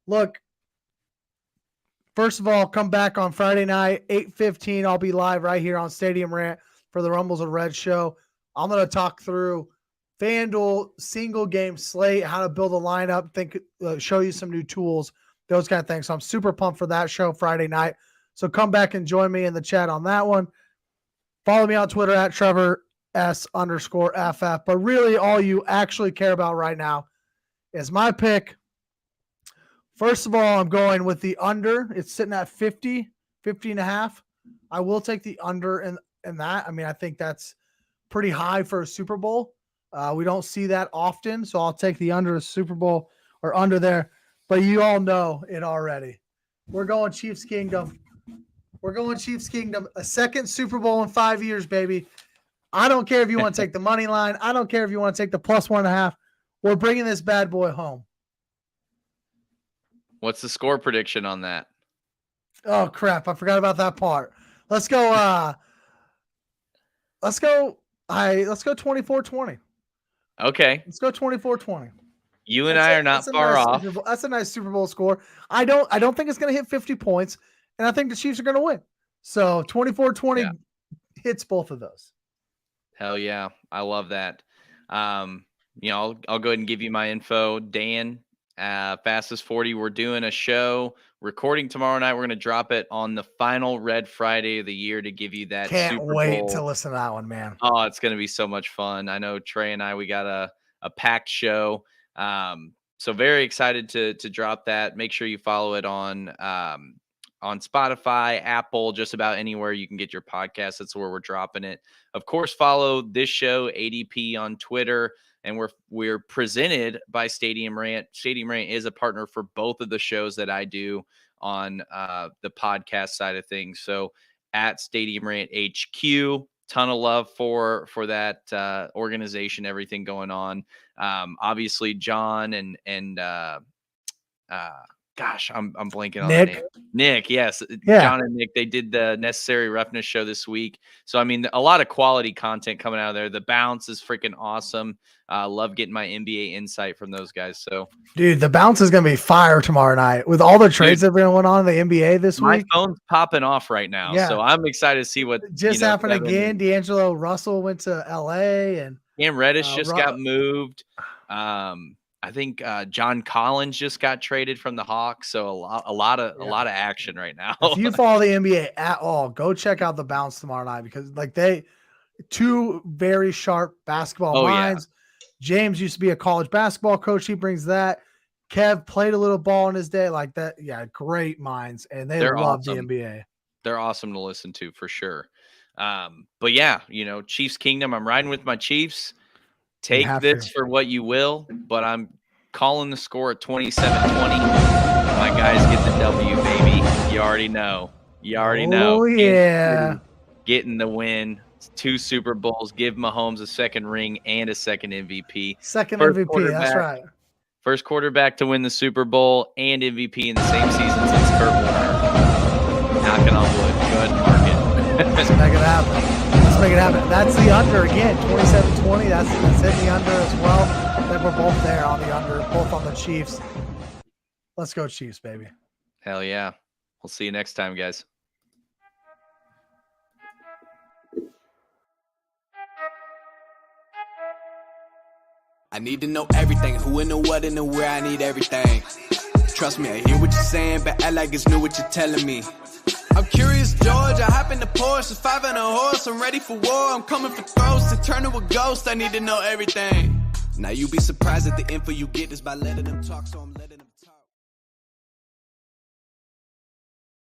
Speaker 3: Look, first of all, come back on Friday night, 8:15. I'll be live right here on Stadium Rant for the Rumbles of Red show. I'm going to talk through FanDuel single game slate, how to build a lineup, show you some new tools, those kind of things. So I'm super pumped for that show Friday night. So come back and join me in the chat on that one. Follow me on Twitter at @TrevorS_FF. But really all you actually care about right now is my pick. First of all, I'm going with the under. It's sitting at 50 and a half. I will take the under in that. I think that's pretty high for a Super Bowl. We don't see that often, so I'll take the under a Super Bowl or under there. But you all know it already. We're going Chiefs Kingdom. A second Super Bowl in 5 years, baby. I don't care if you want to take the money line. I don't care if you want to take the +1.5. We're bringing this bad boy home.
Speaker 2: What's the score prediction on that?
Speaker 3: Oh crap! I forgot about that part. Let's go. Let's go 24-20.
Speaker 2: Okay.
Speaker 3: Let's go 24-20.
Speaker 2: You and I are not far off.
Speaker 3: That's a nice Super Bowl score. I don't think it's going to hit 50 points, and I think the Chiefs are going to win. So 24-20 hits both of those.
Speaker 2: Hell yeah. I love that. I'll go ahead and give you my info. Dan, Fastest 40, we're doing a show recording tomorrow night. We're going to drop it on the final Red Friday of the year to give you that
Speaker 3: Can't
Speaker 2: Super
Speaker 3: wait
Speaker 2: Bowl.
Speaker 3: to listen to that one, man.
Speaker 2: Oh, it's going to be so much fun. I know Trey and I, we got a packed show. So very excited to drop that. Make sure you follow it on Spotify, Apple, just about anywhere you can get your podcast. That's where we're dropping it. Of course, follow this show, ADP, on Twitter. And we're presented by Stadium Rant. Stadium Rant is a partner for both of the shows that I do on the podcast side of things. So at Stadium Rant HQ, ton of love for that organization, everything going on. Obviously, John and gosh, I'm blanking on
Speaker 3: Nick.
Speaker 2: the name. Nick, yes.
Speaker 3: Yeah.
Speaker 2: John and Nick, they did the Necessary Roughness show this week. So, I mean, a lot of quality content coming out of there. The bounce is freaking awesome. Love getting my NBA insight from those guys. So,
Speaker 3: dude, the bounce is going to be fire tomorrow night with all the trades that have been going on in the NBA this week.
Speaker 2: My phone's popping off right now.
Speaker 3: Yeah.
Speaker 2: So, I'm excited to see what
Speaker 3: just happened again. D'Angelo Russell went to LA and
Speaker 2: Cam Reddish just got moved. I think John Collins just got traded from the Hawks, so a lot of action right now.
Speaker 3: If you follow the NBA at all, go check out the bounce tomorrow night because two very sharp basketball minds. Yeah. James used to be a college basketball coach. He brings that. Kev played a little ball in his day like that. Yeah, great minds, and they're love awesome. The NBA.
Speaker 2: They're awesome to listen to for sure. But yeah, Chiefs Kingdom. I'm riding with my Chiefs. Take this for what you will, but I'm calling the score at 27-20. My guys get the W, baby. You already know.
Speaker 3: Oh, yeah.
Speaker 2: Getting the win. 2 Super Bowls. Give Mahomes a second ring and a second MVP.
Speaker 3: Second MVP, that's right.
Speaker 2: First quarterback to win the Super Bowl and MVP in the same season since Kurt Warner. Knocking on wood. Go ahead and mark it.
Speaker 3: Let's make it happen. Make it happen. That's the under again, 27-20. That's hitting the under as well. I think we're both there on the under, both on the Chiefs. Let's go Chiefs, baby.
Speaker 2: Hell yeah. We'll see you next time, guys.
Speaker 1: I need to know everything, who and the what and the where. I need everything. Trust me, I hear what you're saying, but act like it's new what you're telling me. I'm curious, George. I hop in the Porsche, 5 and a horse. I'm ready for war. I'm coming for throats to turn to a ghost. I need to know everything. Now you be surprised at the info you get is by letting them talk, so I'm letting them.